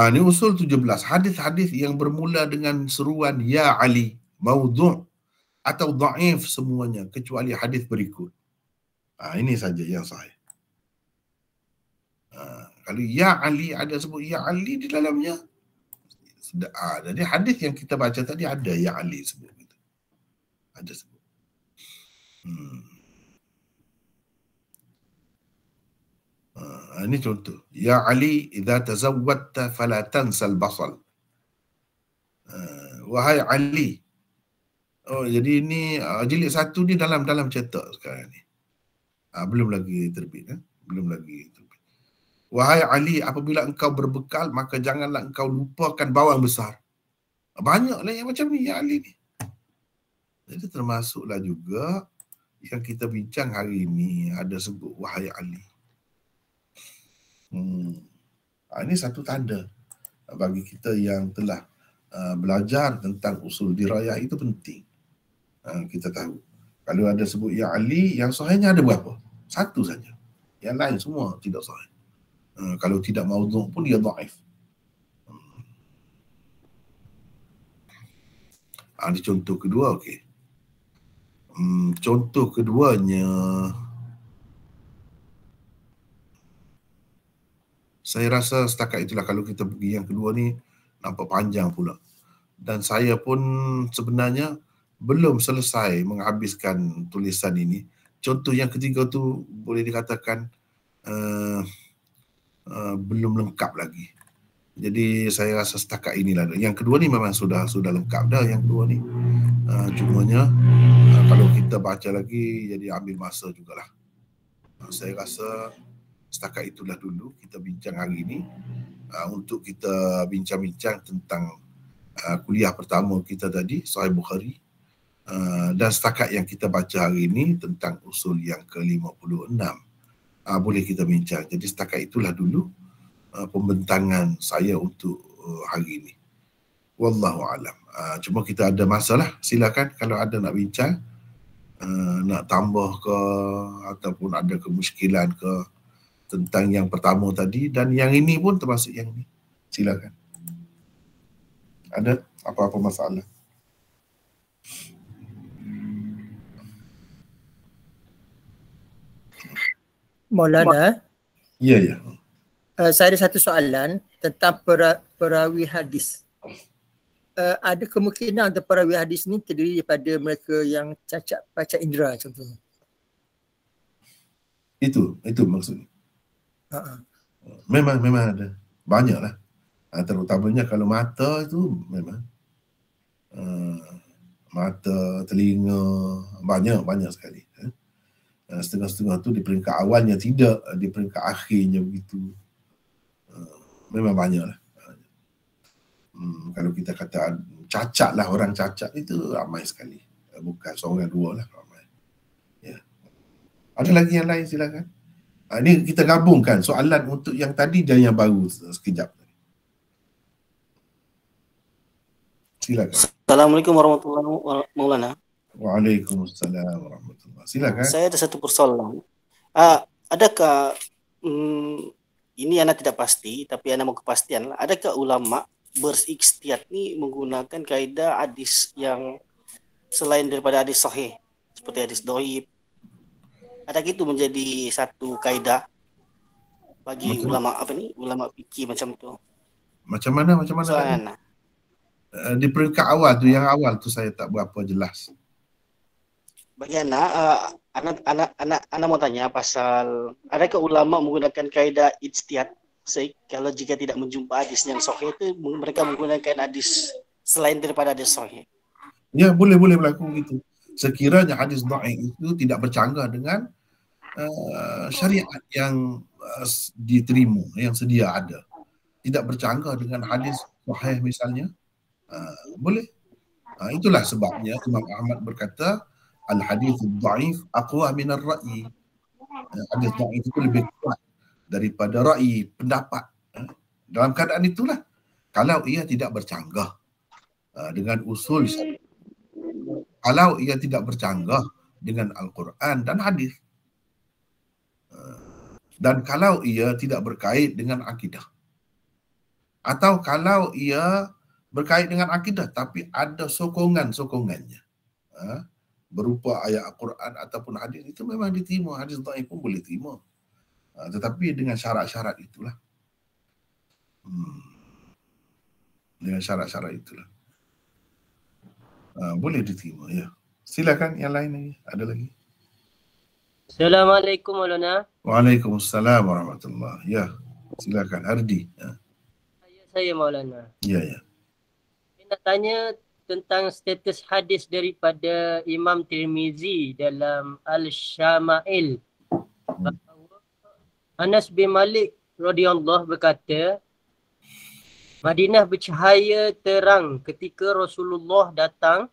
Ni usul 17. Hadis-hadis yang bermula dengan seruan ya Ali, maudhu' atau dhaif semuanya kecuali hadis berikut. Ini saja yang sahih. Kalau ya Ali ada sebut ya Ali di dalamnya, jadi hadis yang kita baca tadi ada ya Ali sebut gitu. Ada sebut. Ini contoh. Ya Ali, idza tazawwadta fala tansal basal. Wahai Ali. Jadi ini jilid 1 ni dalam cetak sekarang ni. Belum lagi terbit. Belum lagi terbit. Wahai Ali, apabila engkau berbekal, maka janganlah engkau lupakan bawang besar. Banyaklah yang macam ni, ya Ali ni. Jadi termasuklah juga yang kita bincang hari ini, ada sebut wahai Ali. Ini satu tanda bagi kita yang telah belajar tentang usul dirayah, itu penting. Kita tahu. Kalau ada sebut ya Ali, yang sahihnya ada berapa? Satu saja. Yang lain semua tidak sahih. Kalau tidak maudhu' pun dia dhaif. Ini contoh kedua, okey. Contoh keduanya, saya rasa setakat itulah. Kalau kita pergi yang kedua ni, nampak panjang pula. Dan saya pun sebenarnya belum selesai menghabiskan tulisan ini. Contoh yang ketiga tu boleh dikatakan belum lengkap lagi. Jadi saya rasa setakat inilah. Yang kedua ni memang sudah lengkap dah yang kedua ni. Cumanya kalau kita baca lagi jadi ambil masa jugalah. Saya rasa setakat itulah dulu kita bincang hari ini untuk kita bincang-bincang tentang kuliah pertama kita tadi, Sahih Bukhari. Dan setakat yang kita baca hari ini tentang usul yang ke-56. Boleh kita bincang. Jadi setakat itulah dulu pembentangan saya untuk hari ini. Wallahu alam. Cuma kita ada masalah, silakan kalau ada nak bincang, nak tambah ke ataupun ada kemusykilan ke tentang yang pertama tadi, dan yang ini pun termasuk yang ini. Silakan. Ada apa-apa masalah? Maulana, Ya. saya ada satu soalan tentang perawi hadis. Ada kemungkinan untuk perawi hadis ni terdiri daripada mereka yang cacat panca indera contohnya. Itu maksudnya. Memang ada. Banyaklah. Terutamanya kalau mata itu memang mata, telinga, banyak sekali. Setengah-setengah tu di peringkat awalnya tidak, di peringkat akhirnya begitu. Memang banyaklah. Kalau kita kata cacat lah, orang cacat itu ramai sekali. Bukan seorang dua lah, ramai. Ya. Ada lagi yang lain, silakan. Ini kita gabungkan soalan untuk yang tadi dan yang baru sekejap. Silakan. Assalamualaikum warahmatullahi wabarakatuh, Maulana. Waalaikumsalam warahmatullahi. Silakan. Saya ada satu persoalan. Adakah ini anak tidak pasti, tapi anak mau kepastian lah. Adakah ulama berikhtiyat ni menggunakan kaedah hadis yang selain daripada hadis sahih, seperti hadis dhaif? Adakah itu menjadi satu kaedah bagi ulama ulama fikih macam tu? Macam mana? Soalan. Di peringkat awal tu, yang awal tu saya tak berapa jelas. Bagi anak mau tanya pasal adakah ulama menggunakan kaedah ijtihad kalau jika tidak menjumpa hadis yang sahih itu mereka menggunakan hadis selain daripada hadis sahih. Ya, boleh berlaku gitu. Sekiranya hadis dhaif itu tidak bercanggah dengan syariat yang diterima, yang sedia ada. Tidak bercanggah dengan hadis sahih misalnya. Boleh. Itulah sebabnya Imam Ahmad berkata al-hadis dhaif aqwa min ar-ra'yi. Hadis dhaif itu lebih kuat daripada ra'yi, pendapat. Dalam keadaan itulah, kalau ia tidak bercanggah dengan usul syariat, kalau ia tidak bercanggah dengan Al-Quran dan hadis, dan kalau ia tidak berkait dengan akidah, atau kalau ia berkait dengan akidah tapi ada sokongannya berupa ayat Al-Quran ataupun hadis, itu memang diterima. Hadis dhaif pun boleh terima, tetapi dengan syarat-syarat itulah. Dengan syarat-syarat itulah boleh diterima, ya. Silakan yang lain lagi. Ada lagi? Assalamualaikum Maulana. Waalaikumsalam warahmatullahi. Ya, silakan Ardi. Saya Maulana. Ya. Saya nak tanya tentang status hadis daripada Imam Tirmizi dalam Al-Syama'il. Anas bin Malik radhiyallahu berkata, Madinah bercahaya terang ketika Rasulullah datang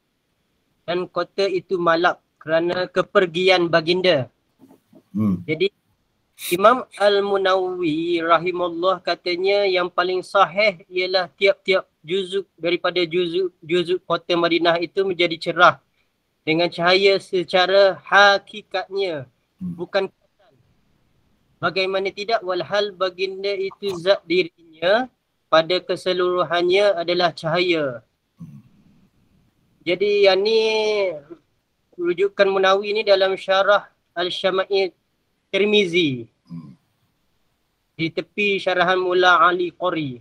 dan kota itu malap kerana kepergian baginda. Jadi Imam Al-Munawi rahimahullah katanya yang paling sahih ialah tiap-tiap juzuk daripada juzuk kota Madinah itu menjadi cerah dengan cahaya secara hakikatnya, bukan kesan. Bagaimana tidak, walhal baginda itu zat dirinya pada keseluruhannya adalah cahaya. Jadi yang ni rujukan Munawi ni dalam syarah Al-Syama'i Tirmizi. Di tepi syarahan Mula Ali Qori.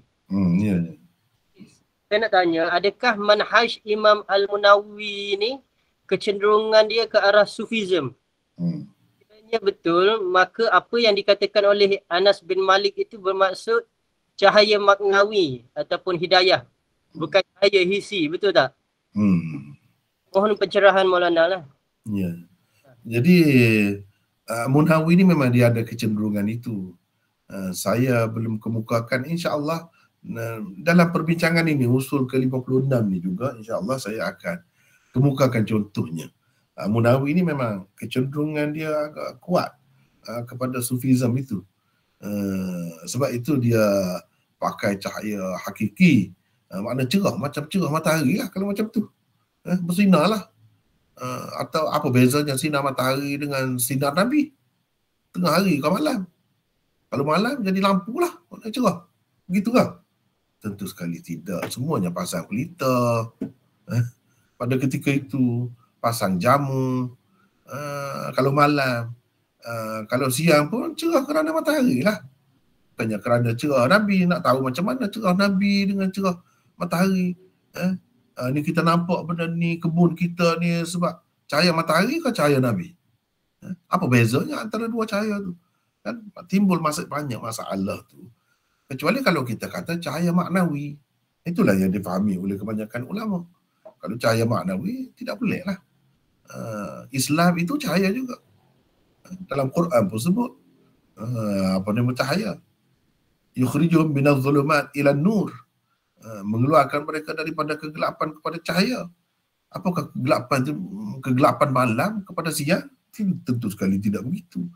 Ya. Saya nak tanya, adakah manhaj Imam Al-Munawi ni kecenderungan dia ke arah Sufism? Sekiranya betul, maka apa yang dikatakan oleh Anas bin Malik itu bermaksud cahaya maknawi ataupun hidayah, bukan cahaya hissi, betul tak? Mohon pencerahan Maulana lah. Ya. Jadi Munawi ni memang dia ada kecenderungan itu. Saya belum kemukakan, insya-Allah dalam perbincangan ini usul ke-56 ni juga insya-Allah saya akan kemukakan contohnya. Munawi ini memang kecenderungan dia agak kuat kepada Sufism itu. Sebab itu dia pakai cahaya hakiki, makna cerah, macam cerah matahari lah kalau macam tu. Bersinar lah. Atau apa bezanya sinar matahari dengan sinar Nabi? Tengah hari ke malam? Kalau malam jadi lampu lah, makna cerah. Begitu kan? Tentu sekali tidak. Semuanya pasang pelita. Pada ketika itu pasang jamu. Kalau malam. Kalau siang pun cerah kerana matahari lah. Bukannya kerana cerah Nabi. Nak tahu macam mana cerah Nabi dengan cerah matahari. Ni kita nampak benda ni, kebun kita ni sebab cahaya matahari ke cahaya Nabi? Apa bezanya antara dua cahaya tu? Kan timbul banyak masalah tu. Kecuali kalau kita kata cahaya maknawi. Itulah yang difahami oleh kebanyakan ulama. Kalau cahaya maknawi, tidak boleh lah. Islam itu cahaya juga. Dalam Quran pun sebut. Apa nama cahaya? Yukhrijuhum minadh dhulumat ila nur. Mengeluarkan mereka daripada kegelapan kepada cahaya. Apakah kegelapan itu? Kegelapan malam kepada siang? Tentu sekali tidak begitu.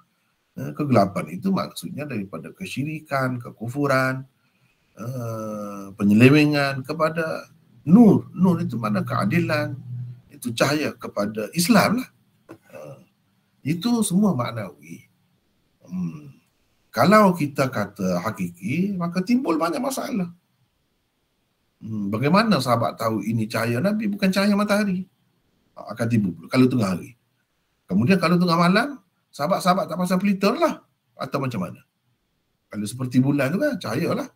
Kegelapan itu maksudnya daripada kesyirikan, kekufuran, penyelewengan kepada nur. Nur itu mana keadilan, itu cahaya kepada Islam lah. Itu semua maknawi. Kalau kita kata hakiki, maka timbul banyak masalah. Bagaimana sahabat tahu ini cahaya Nabi bukan cahaya matahari? Akan timbul kalau tengah hari. Kemudian kalau tengah malam, sahabat-sahabat tak pasang pelita lah. Atau macam mana? Kalau seperti bulan tu kan, cahaya lah.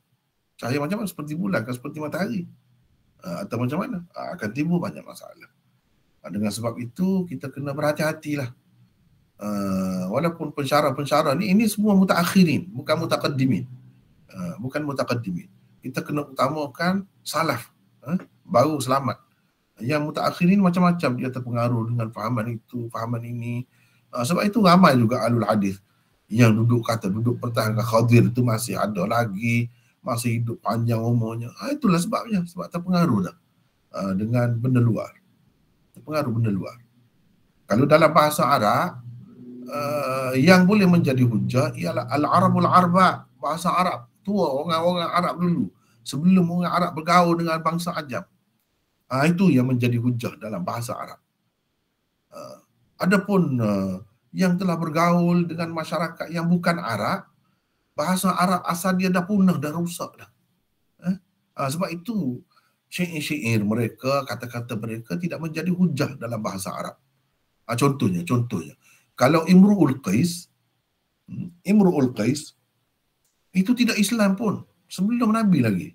Cahaya macam mana? Seperti bulan kan, seperti matahari. Atau macam mana? Akan timbul banyak masalah. Dengan sebab itu, kita kena berhati-hatilah. Walaupun pensyarah-pensyarah ni, ini semua mutaakhirin, bukan mutaqaddimin. Bukan mutaqaddimin. Kita kena utamakan salaf. Baru selamat. Yang mutaakhirin macam-macam. Dia terpengaruh dengan fahaman itu, fahaman ini. Sebab itu ramai juga alul hadis yang duduk pertahankan Khadir itu masih ada lagi, masih hidup panjang umurnya. Itulah sebabnya, sebab terpengaruh dah dengan benda luar. Terpengaruh benda luar. Kalau dalam bahasa Arab, yang boleh menjadi hujah ialah al-Arabul Arba, bahasa Arab tua, orang-orang Arab dulu sebelum orang Arab bergaul dengan bangsa Ajam. Itu yang menjadi hujah dalam bahasa Arab. Adapun yang telah bergaul dengan masyarakat yang bukan Arab, bahasa Arab asal dia dah punah, dah rusak dah. Sebab itu syair-syair mereka, kata-kata mereka tidak menjadi hujah dalam bahasa Arab. Contohnya, kalau Imru'ul Qais itu tidak Islam pun, sebelum Nabi lagi.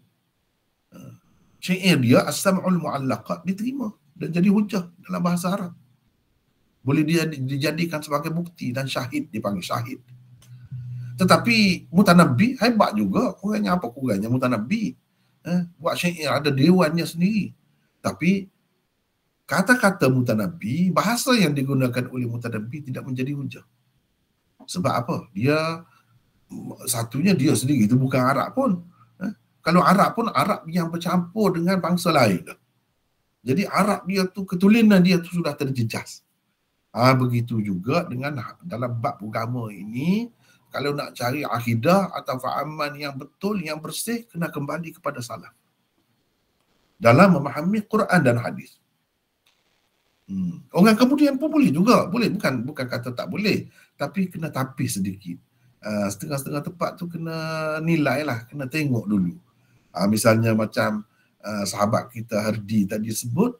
Syair dia As-Sam'ul Mu'allaqat diterima dan jadi hujah dalam bahasa Arab. Boleh dia dijadikan sebagai bukti dan syahid, dipanggil syahid. Tetapi Mutanabbi hebat juga. Kurangnya apa kurangnya Mutanabbi? Buat syair ada dewannya sendiri. Tapi kata-kata Mutanabbi, bahasa yang digunakan oleh Mutanabbi tidak menjadi hujah. Sebab apa? Satunya dia sendiri, itu bukan Arab pun. Kalau Arab pun, Arab yang bercampur dengan bangsa lain. Jadi Arab dia tu, ketulinan dia tu sudah terjejas. Begitu juga dengan dalam bab agama ini, kalau nak cari akidah atau fahaman yang betul, yang bersih, kena kembali kepada salaf. Dalam memahami Quran dan hadis. Orang kemudian pun boleh juga. Boleh, bukan kata tak boleh. Tapi kena tapis sedikit. Setengah-setengah tempat tu kena nilai lah, kena tengok dulu. Misalnya macam sahabat kita Hardi tadi sebut,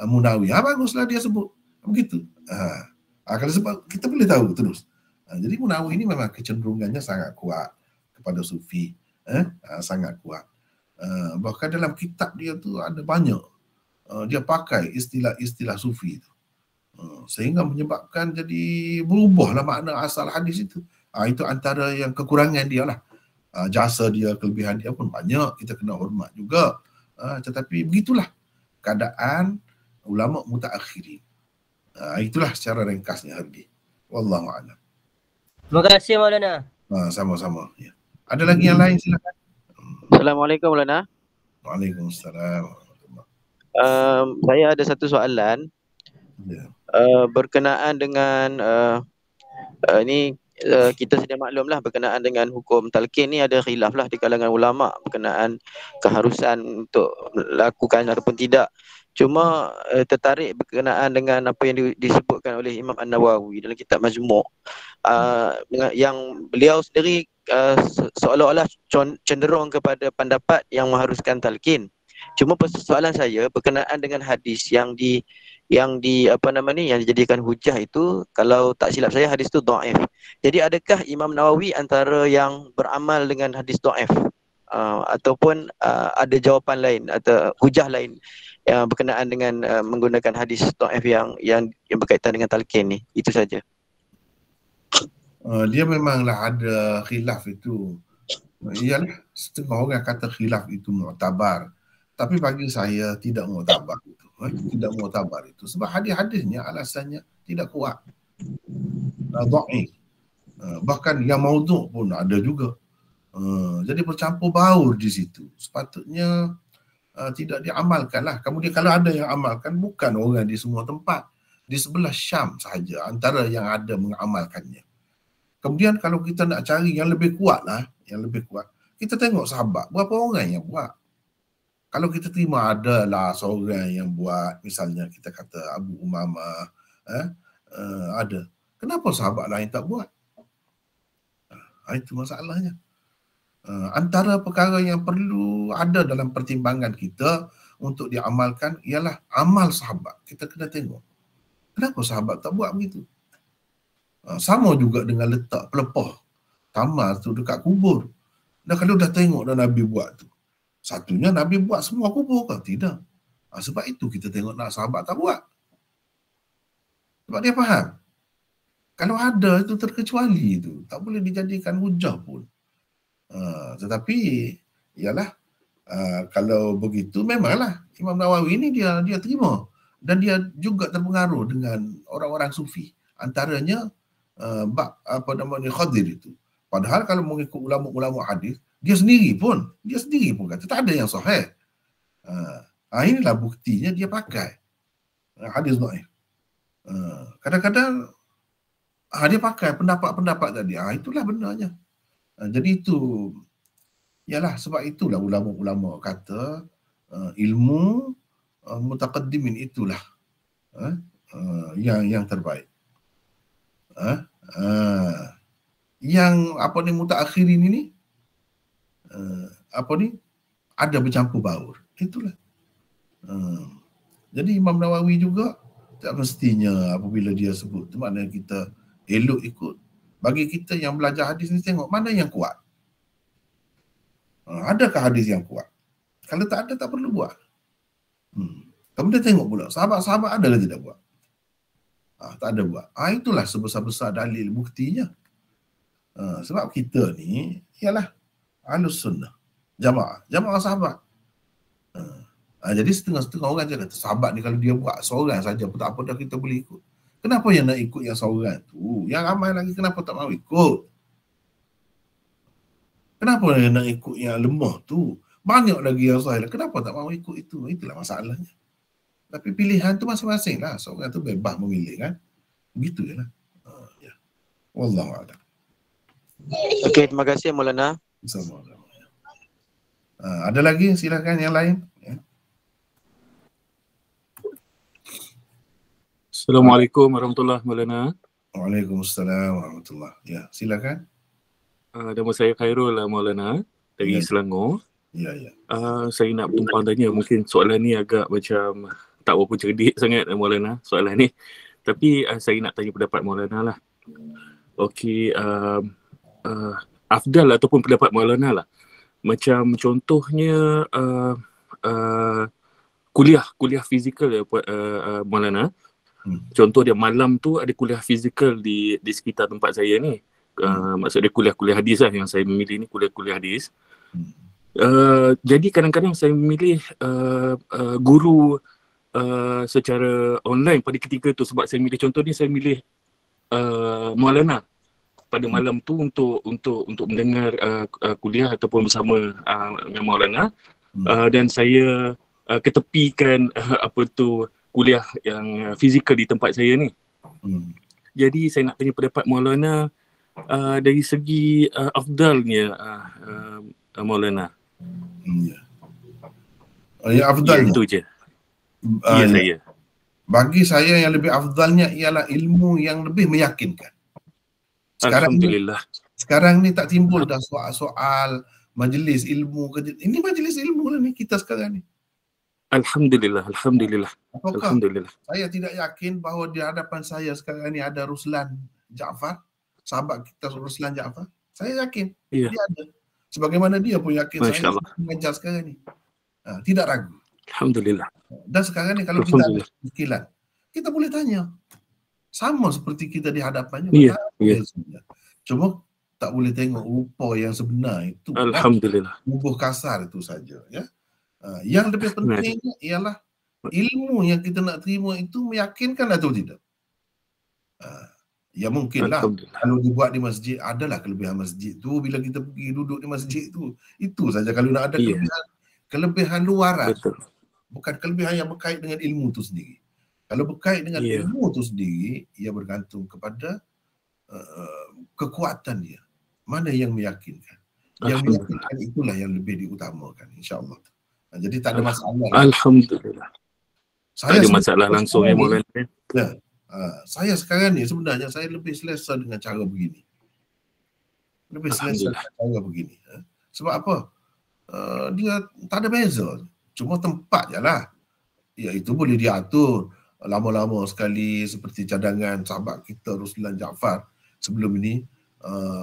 Munawi. Baguslah dia sebut. Begitu. Kalau sebab kita boleh tahu terus. Jadi Munawi ini memang kecenderungannya sangat kuat kepada sufi. Sangat kuat. Bahkan dalam kitab dia tu ada banyak. Dia pakai istilah-istilah sufi itu. Sehingga menyebabkan jadi berubahlah makna asal hadis itu. Itu antara yang kekurangan dia lah. Jasa dia, kelebihan dia pun banyak. Kita kena hormat juga. Tetapi begitulah keadaan ulama mutaakhirin. Itulah secara ringkasnya Hardi. Wallahu a'lam. Terima kasih Maulana. Sama-sama. Ya. Ada lagi yang lain, silakan. Assalamualaikum Maulana. Waalaikumsalam. Saya ada satu soalan. Ya. Berkenaan dengan ini kita sedia maklum lah, berkenaan dengan hukum talqin ni ada khilaf lah di kalangan ulama berkenaan keharusan untuk lakukan ataupun tidak. Cuma tertarik berkenaan dengan apa yang disebutkan oleh Imam An-Nawawi dalam kitab Majmu', yang beliau sendiri seolah-olah cenderung kepada pendapat yang mengharuskan talqin. Cuma persoalan saya berkenaan dengan hadis yang dijadikan hujah itu, kalau tak silap saya hadis itu dhaif. Jadi adakah Imam Nawawi antara yang beramal dengan hadis dhaif ataupun ada jawapan lain atau hujah lain yang berkenaan dengan menggunakan hadis dhaif yang berkaitan dengan talqin ni? Itu saja. Dia memanglah ada khilaf itu. Iyalah, setengah orang kata khilaf itu mu'tabar. Tapi bagi saya tidak mu'tabar itu. Tidak mu'tabar itu. Sebab hadis-hadisnya alasannya tidak kuat. Dhaif. Bahkan yang maudhu' pun ada juga. Jadi bercampur baur di situ. Sepatutnya tidak diamalkan lah. Kemudian kalau ada yang amalkan, bukan orang di semua tempat. Di sebelah Syam sahaja antara yang ada mengamalkannya. Kemudian kalau kita nak cari yang lebih kuat lah, yang lebih kuat, kita tengok sahabat, berapa orang yang buat. Kalau kita terima adalah seorang yang buat, misalnya kita kata Abu Umamah, ada. Kenapa sahabat lain tak buat? Itu masalahnya. Antara perkara yang perlu ada dalam pertimbangan kita untuk diamalkan ialah amal sahabat. Kita kena tengok. Kenapa sahabat tak buat begitu? Sama juga dengan letak pelepah tamar tu dekat kubur. Dan kalau dah tengok dah Nabi buat tu, satunya Nabi buat semua kubur ke? Tidak. Sebab itu kita tengok nak sahabat tak buat. Sebab dia faham. Kalau ada itu terkecuali itu, tak boleh dijadikan hujah pun. Tetapi ialah kalau begitu memanglah Imam Nawawi ini dia terima, dan dia juga terpengaruh dengan orang-orang sufi, antaranya Khadir itu. Padahal kalau mengikut ulama-ulama hadis, dia sendiri pun kata tak ada yang sahih. Inilah buktinya dia pakai hadis dhaif. Kadang-kadang dia pakai pendapat-pendapat tadi. Itulah benarnya. Jadi itu, ialah sebab itulah ulama-ulama kata ilmu mutaqaddimin itulah yang terbaik. Yang mutaakhirin ini ada bercampur baur. Itulah. Jadi Imam Nawawi juga tak mestinya apabila dia sebut tu maknanya kita elok ikut. Bagi kita yang belajar hadis ni, tengok mana yang kuat. Adakah hadis yang kuat? Kalau tak ada, tak perlu buat. Kemudian tengok pula, sahabat-sahabat ada ke tidak buat? Tak ada buat. Itulah sebesar-besar dalil buktinya. Sebab kita ni ialah Ahlus Sunnah, jamaah sahabat. Jadi setengah-setengah orang je kata sahabat ni kalau dia buat seorang saja pun tak apa dah, kita boleh ikut. Kenapa yang nak ikut yang seorang tu? Yang ramai lagi kenapa tak mau ikut? Kenapa yang nak ikut yang lemah tu? Banyak lagi yang sahih. Kenapa tak mau ikut itu? Itulah masalahnya. Tapi pilihan tu masing-masing lah. Seorang tu bebas memilih kan. Begitu je lah. Ya. Wallahu'alam. Okey, terima kasih Maulana. Sama-sama. Ada lagi? Silakan yang lain. Ya. Assalamualaikum warahmatullahi wabarakatuh. Waalaikumsalam warahmatullahi. Ya, silakan. Nama saya Khairul Maulana dari Selangor. Ya. Saya nak tumpang tanya, mungkin soalan ni agak macam tak berapa cerdik sangat Maulana soalan ni. Tapi saya nak tanya pendapat Maulana lah. Okey, afdal ataupun pendapat Maulana lah. Macam contohnya kuliah fizikal Maulana. Contoh dia malam tu ada kuliah fizikal di sekitar tempat saya ni. Maksudnya kuliah hadis lah yang saya memilih ni, kuliah hadis. Jadi kadang-kadang saya memilih guru secara online pada ketika tu, sebab saya milih, contoh ni saya milih Maulana pada malam tu untuk mendengar kuliah ataupun bersama Maulana, dan saya ketepikan kuliah yang fizikal di tempat saya ni. Jadi saya nak tanya pendapat Maulana dari segi afdalnya Maulana. Ya, afdalnya. Itu je. Ya, saya. Bagi saya yang lebih afdalnya ialah ilmu yang lebih meyakinkan. Sekarang ni tak timbul dah soal majlis ilmu. Ini majlis ilmu lah ni kita sekarang ni. Alhamdulillah. Apakah Alhamdulillah. saya tidak yakin bahawa di hadapan saya sekarang ni ada Ruslan Jaafar, sahabat kita Ruslan Jaafar. Saya yakin dia ada. Sebagaimana dia pun yakin saya mengajar sekarang ni. Tidak ragu. Alhamdulillah. Dan sekarang ni kalau kita ada muskilan, kita boleh tanya. Sama seperti kita di hadapannya. Cuma tak boleh tengok rupa yang sebenar itu. Alhamdulillah. Tubuh kasar itu saja. Ya. Yang lebih pentingnya ialah ilmu yang kita nak terima itu meyakinkan atau tidak. Ya mungkinlah kalau dibuat di masjid, adalah kelebihan masjid tu bila kita pergi duduk di masjid tu. Itu saja kalau nak ada kelebihan luaran. Betul. Bukan kelebihan yang berkait dengan ilmu tu sendiri. Kalau berkait dengan ilmu tu sendiri, ia bergantung kepada kekuatan dia. Mana yang meyakinkan. Yang meyakinkan itulah yang lebih diutamakan, insya-Allah. Jadi tak ada masalah. Alhamdulillah. Saya tak ada masalah langsung ya Maulana. Ya. Saya sekarang ni sebenarnya saya lebih selesa dengan cara begini. Lebih selesa dengan cara begini. Sebab apa? Dia tak ada beza. Cuma tempat je lah. Iaitu boleh diatur lama-lama sekali, seperti cadangan sahabat kita Ruslan Jaafar sebelum ini.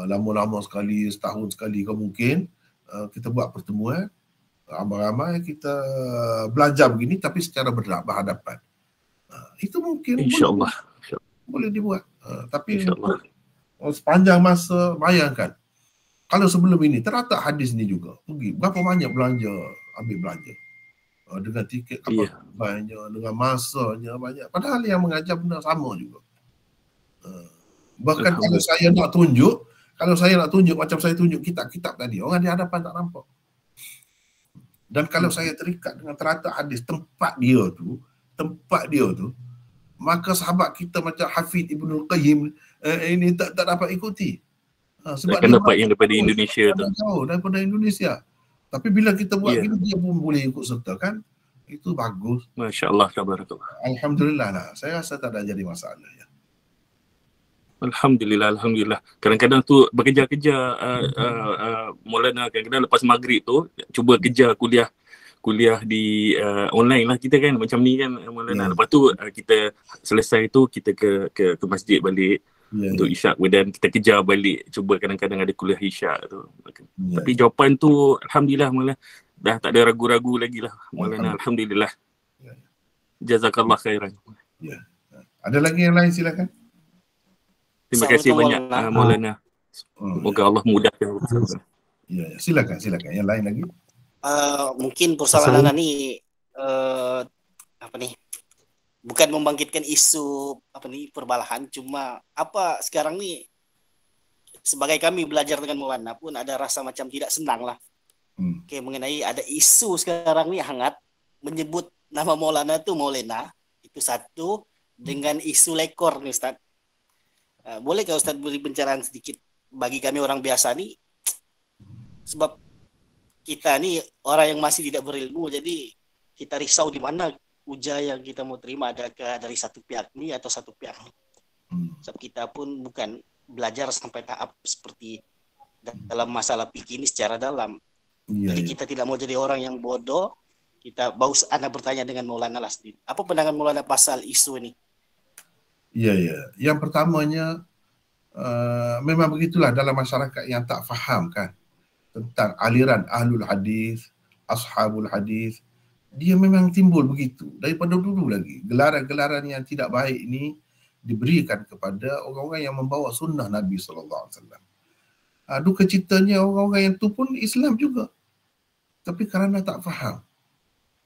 Lama-lama sekali, setahun sekali ke mungkin kita buat pertemuan. Ramai-ramai kita belajar begini tapi secara berhadapan. Itu mungkin InsyaAllah boleh dibuat. Tapi sepanjang masa, bayangkan kalau sebelum ini teratak hadis ni juga pergi berapa banyak ambil belanja dengan tiket kapal banyak, dengan masanya banyak, padahal yang mengajar benda sama juga. Bahkan kalau saya nak tunjuk macam saya tunjuk kitab-kitab tadi, orang di hadapan tak nampak. Dan kalau saya terikat dengan teratak hadis tempat dia tu, maka sahabat kita macam Hafidh Ibnul Qayyim ini tak dapat ikuti. Sebab dia dapat yang daripada Indonesia tu. Daripada Indonesia. Tapi bila kita buat gini, dia pun boleh ikut serta kan. Itu bagus. Masya-Allah, tabarakallah. Alhamdulillah lah. Saya rasa tak ada jadi masalah ya. Alhamdulillah. Kadang-kadang tu bekerja-kerja Maulana, kadang-kadang lepas maghrib tu cuba kejar kuliah di online lah kita kan, macam ni kan Maulana. Lepas tu kita selesai tu kita ke masjid balik untuk isyak, dan kita kejar balik, cuba kadang-kadang ada kuliah isyak tu. Tapi jawapan tu alhamdulillah Maulana, dah tak ada ragu-ragu lagi lah Maulana. Alhamdulillah. Jazakallah khairan. Ada lagi yang lain, silakan. Terima kasih banyak Maulana. Semoga Allah mudahkan. Silakan. Yang lain lagi? Mungkin persoalan ni bukan membangkitkan isu perbalahan, cuma sekarang ni sebagai kami belajar dengan Maulana pun ada rasa macam tidak senang lah. Mengenai ada isu sekarang ni hangat menyebut nama Maulana tu Maulana, itu satu, dengan isu lekor ni Ustaz. Bolehkah Ustaz beri pencerahan sedikit bagi kami orang biasa ni, sebab kita ni orang yang masih tidak berilmu, jadi kita risau di mana ujian yang kita mau terima, adakah dari satu pihak ni atau satu pihak ni. Sebab kita pun bukan belajar sampai tahap seperti dalam masalah fikih ini secara dalam. Jadi kita tidak mau jadi orang yang bodoh kita baru anda bertanya dengan Maulana lah sendiri. Apa pandangan Maulana pasal isu ini? Ya. Yang pertamanya memang begitulah dalam masyarakat yang tak faham kan tentang aliran ahlul hadis, ashabul hadis, dia memang timbul begitu daripada dulu lagi. Gelaran-gelaran yang tidak baik ini diberikan kepada orang-orang yang membawa sunnah Nabi SAW. Duka citanya orang-orang yang tu pun Islam juga, tapi kerana tak faham,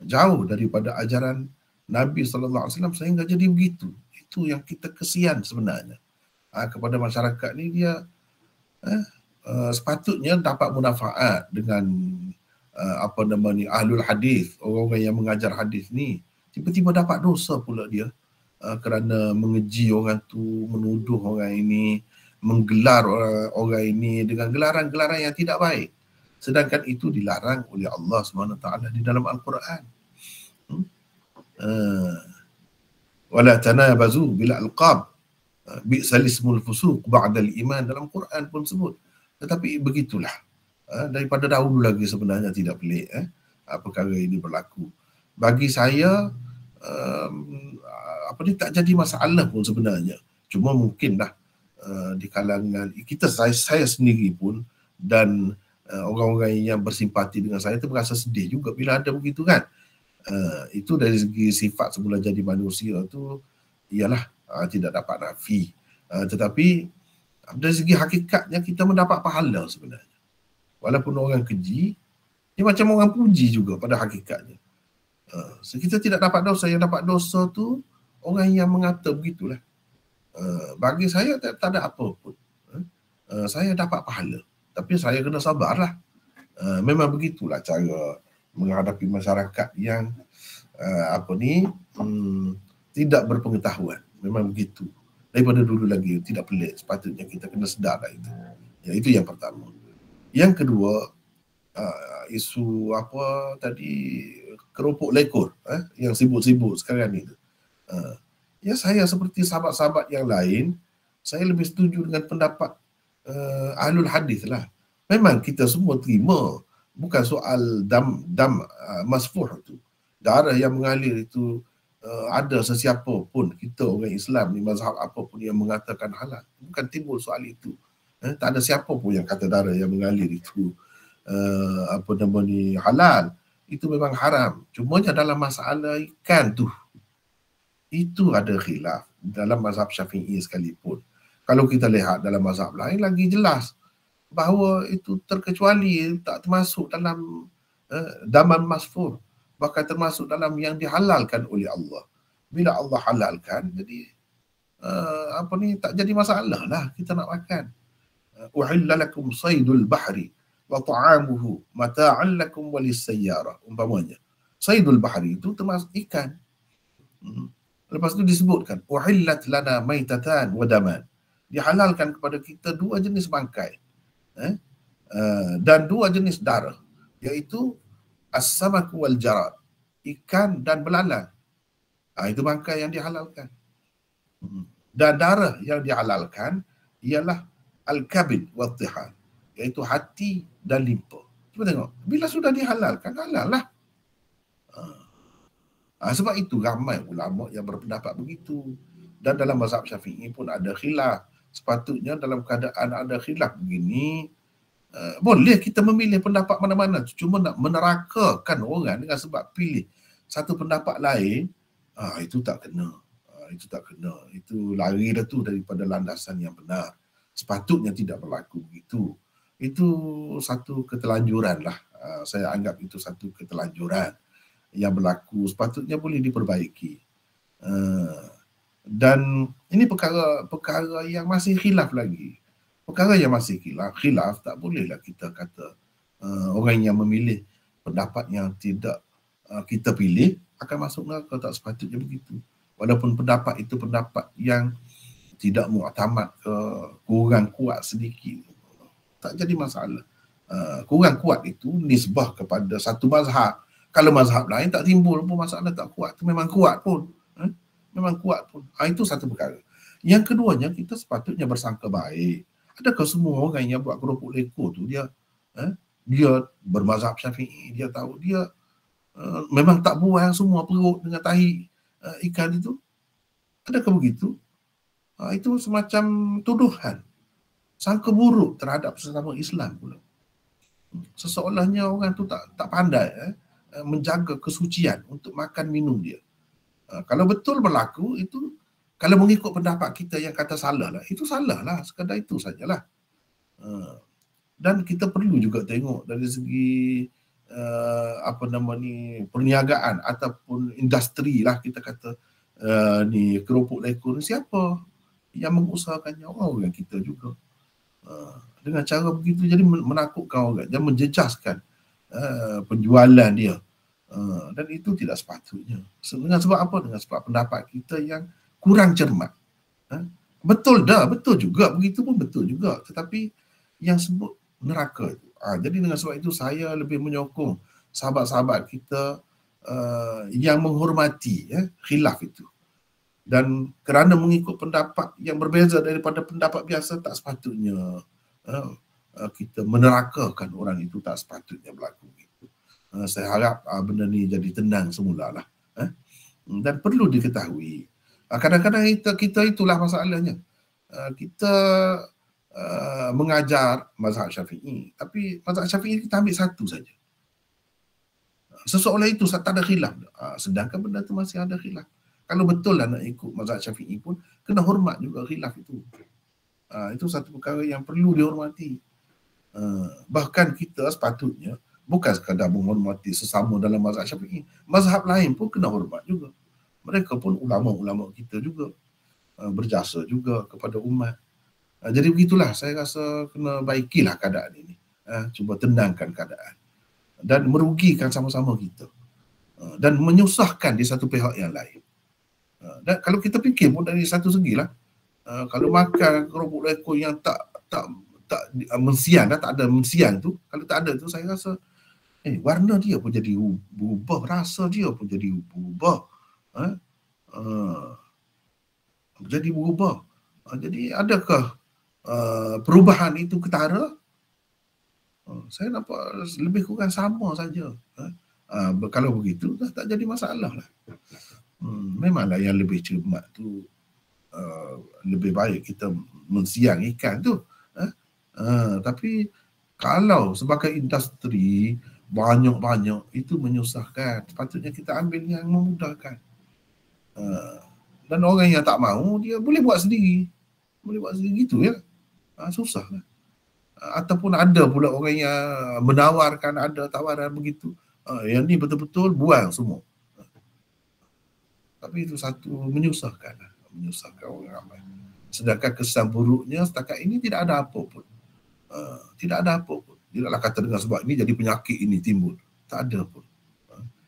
jauh daripada ajaran Nabi SAW sehingga jadi begitu. Itu yang kita kesian sebenarnya kepada masyarakat ni. Dia sepatutnya dapat manfaat dengan ahlul hadis, orang-orang yang mengajar hadis ni. Tiba-tiba dapat dosa pula dia kerana mengeji orang tu, menuduh orang ini, menggelar orang ini dengan gelaran-gelaran yang tidak baik. Sedangkan itu dilarang oleh Allah SWT di dalam Al-Quran. Wala tanabazu bil alqab bi'sal ismul fusuq ba'dal iman, dalam Quran pun sebut. Tetapi begitulah, daripada dahulu lagi sebenarnya tidak pelik perkara ini berlaku. Bagi saya tak jadi masalah pun sebenarnya. Cuma mungkinlah di kalangan kita, saya sendiri pun dan orang-orang yang bersimpati dengan saya itu berasa sedih juga bila ada begitu kan. Itu dari segi sifat semula jadi manusia tu ialah tidak dapat nafi, tetapi dari segi hakikatnya kita mendapat pahala sebenarnya. Walaupun orang keji, dia macam orang puji juga pada hakikatnya. So kita tidak dapat dosa. Yang dapat dosa tu orang yang mengata begitulah. Bagi saya tak ada apa pun. Saya dapat pahala, tapi saya kena sabarlah. Memang begitulah cara menghadapi masyarakat yang tidak berpengetahuan. Memang begitu. Daripada dulu lagi tidak pelik. Sepatutnya kita kena sedar itu. Ya, itu yang pertama. Yang kedua, isu keropok lekor yang sibuk-sibuk sekarang ni. Ya, saya seperti sahabat-sahabat yang lain, saya lebih setuju dengan pendapat ahlul hadis lah. Memang kita semua terima, bukan soal dam masfuh tu. Darah yang mengalir itu ada sesiapa pun, kita orang Islam ni mazhab apa pun yang mengatakan halal. Bukan timbul soal itu. Tak ada siapa pun yang kata darah yang mengalir itu halal. Itu memang haram. Cumanya dalam masalah ikan tu, itu ada khilaf dalam mazhab Syafi'i sekalipun. Kalau kita lihat dalam mazhab lain lagi jelas bahawa itu terkecuali, tak termasuk dalam daman masfur, bahkan termasuk dalam yang dihalalkan oleh Allah. Bila Allah halalkan, jadi tak jadi masalah lah kita nak makan. Uhilla lakum saydul bahri wa ta'amuhu mata'an lakum walis-sayyarah, umpamanya. Saydul bahri itu termasuk ikan. Lepas tu disebutkan uhillat lana maitatan wa daman. Dihalalkan kepada kita dua jenis bangkai dan dua jenis darah, iaitu as-samak wal jarad, ikan dan belalang. Itu bangkai yang dihalalkan. Dan darah yang dihalalkan ialah al-kabid wal tihan, iaitu hati dan limpa. Cuba tengok, bila sudah dihalalkan, halal lah. Sebab itu ramai ulama yang berpendapat begitu. Dan dalam mazhab Syafi'i pun ada khilaf. Sepatutnya dalam keadaan ada khilaf begini, boleh kita memilih pendapat mana-mana. Cuma nak menerakakan orang dengan sebab pilih satu pendapat lain, itu tak kena. Itu lari dah tu daripada landasan yang benar. Sepatutnya tidak berlaku begitu. Itu satu ketelanjuran lah. Saya anggap itu satu ketelanjuran yang berlaku, sepatutnya boleh diperbaiki. Dan ini perkara yang masih khilaf lagi. Perkara yang masih khilaf, tak bolehlah kita kata orang yang memilih pendapat yang tidak kita pilih akan masuk neraka. Tak sepatutnya begitu. Walaupun pendapat itu pendapat yang tidak mu'tamad ke, kurang kuat sedikit, tak jadi masalah. Kurang kuat itu nisbah kepada satu mazhab. Kalau mazhab lain tak timbul pun masalah, tak kuat. Itu memang kuat pun. Memang kuat pun. Itu satu perkara. Yang keduanya, kita sepatutnya bersangka baik. Adakah semua orang yang buat keropok lekor tu dia bermazhab Syafi'i, dia tahu dia memang tak buang semua perut dengan tahi ikan itu? Adakah begitu? Itu semacam tuduhan, sangka buruk terhadap sesama Islam pula. Seseolahnya orang tu tak pandai menjaga kesucian untuk makan minum dia. Kalau betul berlaku itu, kalau mengikut pendapat kita yang kata salah lah, itu salah lah, sekadar itu sajalah. Dan kita perlu juga tengok dari segi perniagaan ataupun industri lah, kita kata ni keropok lekor, siapa yang mengusahakannya? Orang kita juga. Dengan cara begitu jadi menakutkan orang dan menjejaskan penjualan dia. Dan itu tidak sepatutnya. Dengan sebab apa? Dengan sebab pendapat kita yang kurang cermat. Betul juga, begitu pun betul juga. Tetapi yang sebut neraka itu. Jadi dengan sebab itu saya lebih menyokong sahabat-sahabat kita yang menghormati khilaf itu. Dan kerana mengikut pendapat yang berbeza daripada pendapat biasa, tak sepatutnya kita menerakakan orang itu, tak sepatutnya berlaku begitu. Saya harap benda ni jadi tenang semula lah. Dan perlu diketahui, kadang-kadang kita itulah masalahnya. Kita mengajar mazhab Syafi'i, tapi mazhab Syafi'i kita ambil satu saja. Seseolah itu tak ada khilaf. Sedangkan benda tu masih ada khilaf. Kalau betul lah nak ikut mazhab Syafi'i pun, kena hormat juga khilaf itu. Itu satu perkara yang perlu dihormati. Bahkan kita sepatutnya bukan sekadar menghormati sesama dalam mazhab Syafi'i, mazhab lain pun kena hormat juga. Mereka pun ulama-ulama kita juga, berjasa juga kepada umat. Jadi begitulah, saya rasa kena baikilah keadaan ini. Cuba tenangkan keadaan dan merugikan sama-sama kita, dan menyusahkan di satu pihak yang lain. Dan kalau kita fikir pun dari satu segi lah, kalau makan keropok lekor yang tak mensian, tak ada mensian tu, kalau tak ada tu, saya rasa warna dia pun jadi berubah, rasa dia pun jadi berubah, jadi berubah. Jadi adakah perubahan itu ketara? Saya nampak lebih kurang sama saja. Kalau begitu tak jadi masalah lah. Memanglah yang lebih cermat tu lebih baik kita mensiang ikan tu. Tapi kalau sebagai industri banyak-banyak, itu menyusahkan. Sepatutnya kita ambil yang memudahkan. Dan orang yang tak mahu, dia boleh buat sendiri. Boleh buat sendiri gitu ya. Susah lah. Ataupun ada pula orang yang menawarkan, ada tawaran begitu. Yang ni betul-betul buang semua. Tapi itu satu menyusahkan orang ramai. Sedangkan kesan buruknya setakat ini tidak ada apa pun. Tidak ada apa pun. Tidaklah kata dengan sebab ini jadi penyakit ini timbul. Tak ada pun.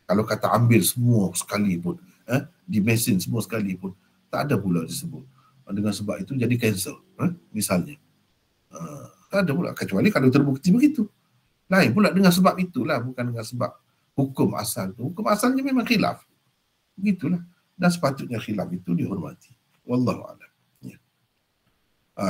Kalau kata ambil semua sekali pun, di mesin semua sekali pun, tak ada pula disebut. Dengan sebab itu jadi cancel, misalnya. Tak ada pula, kecuali kalau terbukti begitu. Lain pula dengan sebab itulah, bukan dengan sebab hukum asal tu. Hukum asalnya memang khilaf. Begitulah. Dan sepatutnya khilaf itu dihormati. Wallahu'alam. Ya.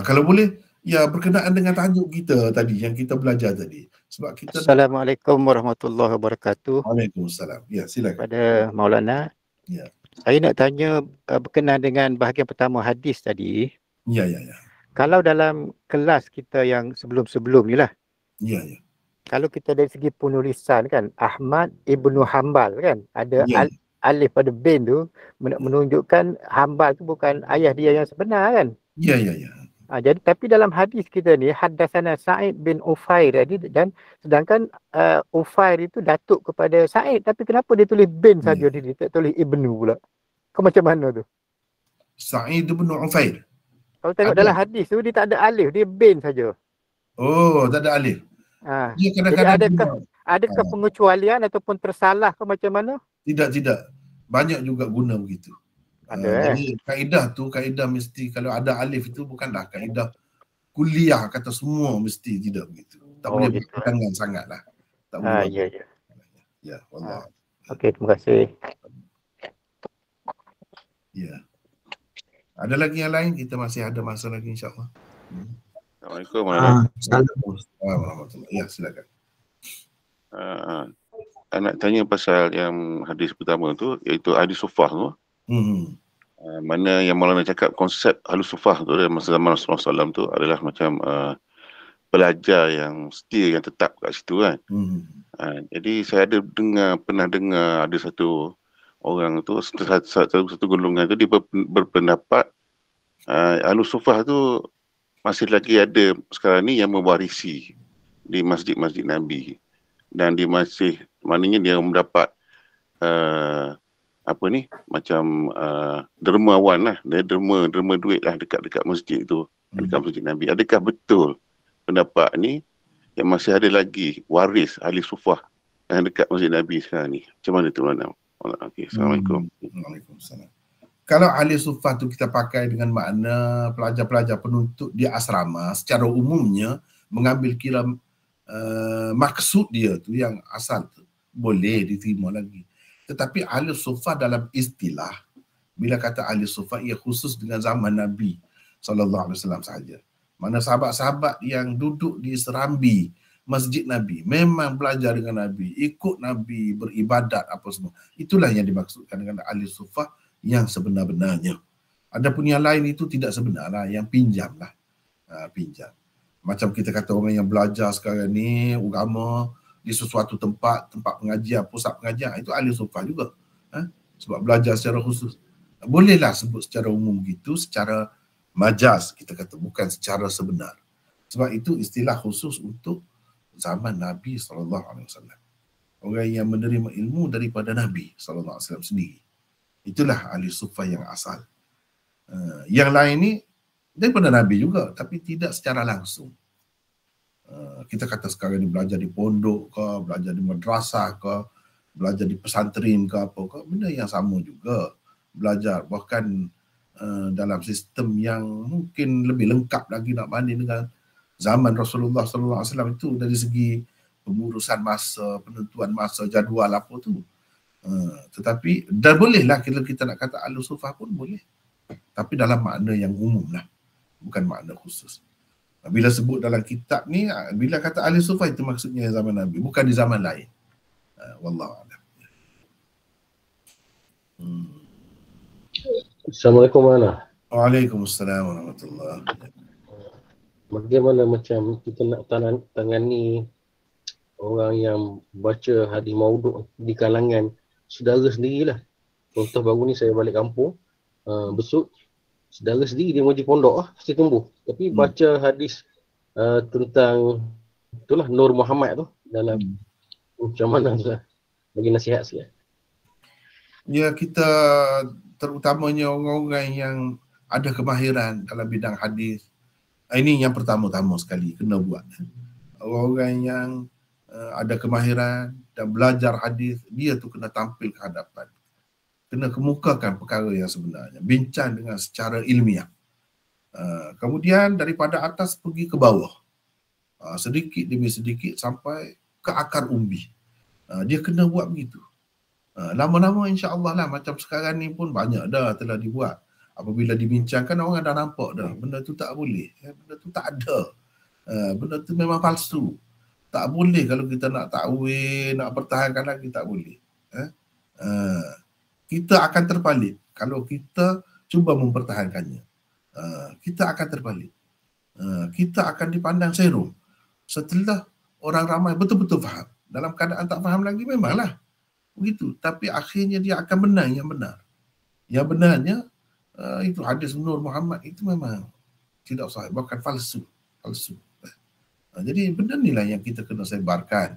Kalau boleh, ya berkenaan dengan tajuk kita tadi, yang kita belajar tadi. Sebab kita... Assalamualaikum warahmatullahi wabarakatuh. Waalaikumsalam. Ya, silakan. Pada Maulana. Ya. Saya nak tanya berkenaan dengan bahagian pertama hadis tadi. Ya. Kalau dalam kelas kita yang sebelum-sebelum ni lah. Ya. Kalau kita dari segi penulisan kan, Ahmad Ibnu Hanbal kan, ada alif pada bin tu menunjukkan Hanbal tu bukan ayah dia yang sebenar kan. Ya. Jadi tapi dalam hadis kita ni haddatsana Sa'id bin Ufair dan sedangkan Ufair itu datuk kepada Sa'id, tapi kenapa dia tulis bin saja, dia tak tulis ibnu pula? Kau macam mana tu? Sa'id bin Ufair. Kalau tengok dalam hadis tu dia tak ada alif, dia bin saja. Oh, tak ada alif. Dia kadang-kadang adakah pengecualian ataupun tersalah ke macam mana? Tidak. Banyak juga guna begitu. Jadi kaedah tu, kaedah mesti kalau ada alif itu bukanlah kaedah kuliah kata semua mesti, tidak begitu. Tak boleh berpegangan sangatlah. Tak boleh. Ya, wallah. Okey, terima kasih. Ya. Ada lagi yang lain? Kita masih ada masa lagi insya-Allah. Assalamualaikum warahmatullahi wabarakatuh. Ya, silakan. nak tanya pasal yang hadis pertama tu, iaitu hadis sufah tu. Mana yang Maulana cakap konsep Ahlus Sufah tu dalam masa zaman Rasulullah SAW tu adalah macam pelajar yang setia, yang tetap kat situ kan. Jadi saya pernah dengar ada satu orang tu, satu golongan tu, dia berpendapat Ahlus Sufah tu masih lagi ada sekarang ni yang mewarisi di masjid-masjid Nabi, dan dia masih, maknanya dia mendapat macam dermawan lah, dia derma duit lah dekat masjid tu, dekat masjid Nabi. Adakah betul pendapat ni yang masih ada lagi waris ahli sufah yang dekat masjid Nabi sekarang ni? Macam mana tu Maulana? Okay, Assalamualaikum. Waalaikumsalam. Kalau ahli sufah tu kita pakai dengan makna pelajar-pelajar penuntut di asrama, secara umumnya mengambil kira maksud dia tu yang asal tu boleh diterima lagi. Tetapi ahli sufah dalam istilah, bila kata ahli sufah, ia khusus dengan zaman Nabi SAW sahaja. Mana sahabat-sahabat yang duduk di serambi masjid Nabi, memang belajar dengan Nabi, ikut Nabi, beribadat apa semua. Itulah yang dimaksudkan dengan ahli sufah yang sebenar-benarnya. Adapun yang lain itu tidak sebenar lah, yang pinjam lah. Pinjam. Macam kita kata orang yang belajar sekarang ni, agama, di sesuatu tempat pengajian, pusat pengajian, itu ahli sufah juga. Sebab belajar secara khusus. Bolehlah sebut secara umum gitu, secara majaz kita kata, bukan secara sebenar. Sebab itu istilah khusus untuk zaman Nabi SAW. Orang yang menerima ilmu daripada Nabi SAW sendiri. Itulah ahli sufah yang asal. Yang lain ni daripada Nabi juga, tapi tidak secara langsung. Kita kata sekarang ni belajar di pondok ke, belajar di madrasah ke, belajar di pesantren ke apa ke, benda yang sama juga. Belajar bahkan dalam sistem yang mungkin lebih lengkap lagi nak banding dengan zaman Rasulullah SAW itu dari segi pengurusan masa, penentuan masa, jadual apa tu. Tetapi dah bolehlah kalau kita nak kata ahli sufah pun boleh. Tapi dalam makna yang umum lah, bukan makna khusus. Bila sebut dalam kitab ni, bila kata ahli sufah itu maksudnya zaman Nabi, bukan di zaman lain. Wallahu a'lam. Assalamualaikum warahmatullahi. Waalaikumsalam warahmatullahi. Bagaimana macam kita nak tangani orang yang baca hadis maudhu' di kalangan saudara sendirilah. Contoh baru ni saya balik kampung, besok saudara sendiri dia mengaji pondok pasti tumbuh. Tapi baca hadis tentang itulah Nur Muhammad tu dalam macam mana tu lah. Bagi nasihat sikit. Ya, kita terutamanya orang-orang yang ada kemahiran dalam bidang hadis. Ini yang pertama-tama sekali kena buat. Orang-orang yang ada kemahiran dan belajar hadis, dia tu kena tampil ke hadapan. Kena kemukakan perkara yang sebenarnya. Bincang dengan secara ilmiah. Kemudian daripada atas pergi ke bawah. Sedikit demi sedikit sampai ke akar umbi. Dia kena buat begitu. Lama-lama insya-Allah lah, macam sekarang ni pun banyak dah telah dibuat. Apabila dibincangkan, orang dah nampak dah benda tu tak boleh, benda tu tak ada, benda tu memang palsu, tak boleh. Kalau kita nak takwil, nak pertahankan lagi, tak boleh. Kita akan terpalit kalau kita cuba mempertahankannya. Kita akan terpalit, kita akan dipandang serum. Setelah orang ramai betul-betul faham, dalam keadaan tak faham lagi memanglah begitu, tapi akhirnya dia akan benar yang benar. Yang benarnya itu hadis Nur Muhammad itu memang tidak sahih, bahkan palsu. Jadi benda inilah yang kita kena sebarkan,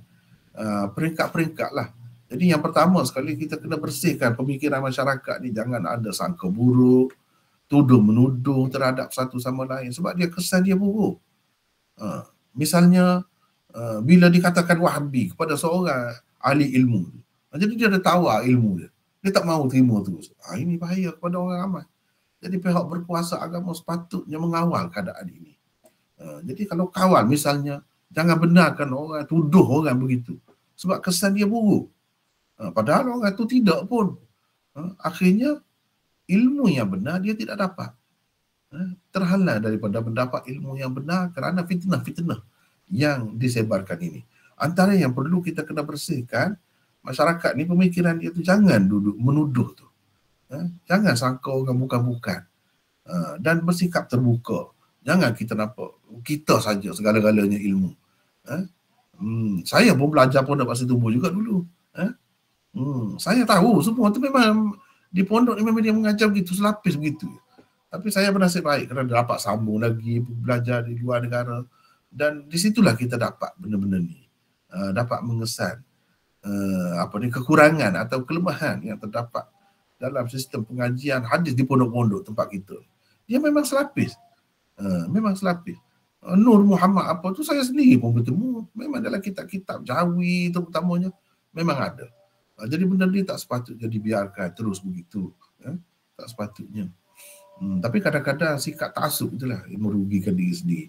peringkat-peringkat lah. Jadi yang pertama sekali kita kena bersihkan pemikiran masyarakat ni, jangan ada sangka buruk, tuduh-menuduh terhadap satu sama lain, sebab dia kesan dia buruk. Misalnya bila dikatakan Wahabi kepada seorang ahli ilmu, jadi dia dah tawar ilmu dia tak mahu terima terus. Ini bahaya kepada orang ramai. Jadi pihak berkuasa agama sepatutnya mengawal keadaan ini. Jadi kalau kawal misalnya, jangan benarkan orang tuduh orang begitu, sebab kesan dia buruk. Padahal orang itu tidak pun. Akhirnya ilmu yang benar dia tidak dapat. Terhalang daripada mendapat ilmu yang benar kerana fitnah-fitnah yang disebarkan ini. Antara yang perlu kita kena bersihkan masyarakat ni pemikiran dia tu jangan duduk menuduh tu. Jangan sangka orang bukan-bukan. Dan bersikap terbuka. Jangan kita nampak kita saja segala-galanya ilmu. Saya pun belajar pondok pasir tumbuh juga dulu. Saya tahu semua tu memang di pondok ni memang dia mengajar begitu, selapis begitu. Tapi saya bernasib baik kerana dapat sambung lagi belajar di luar negara, dan di situlah kita dapat benda-benda ni, dapat mengesan kekurangan atau kelemahan yang terdapat dalam sistem pengajian hadis di pondok-pondok tempat kita. Dia memang selapis. Memang selapis. Nur Muhammad apa tu saya sendiri pun bertemu, memang dalam kitab-kitab Jawi terutamanya memang ada. Jadi benda ni tak sepatutnya dibiarkan terus begitu. Tak sepatutnya. Tapi kadang-kadang sikap taksub itulah yang merugikan diri sendiri.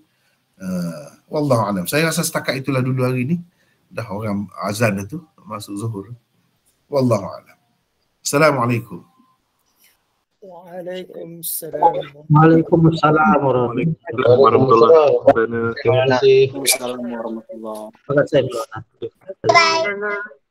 Wallahualam. Saya rasa setakat itulah dulu hari ni. Dah orang azan itu masuk zuhur. Wallahualam. Assalamualaikum. Waalaikumsalam. Waalaikumsalam warahmatullahi wabarakatuh. Terima kasih. Assalamualaikum warahmatullahi wabarakatuh. Terima kasih.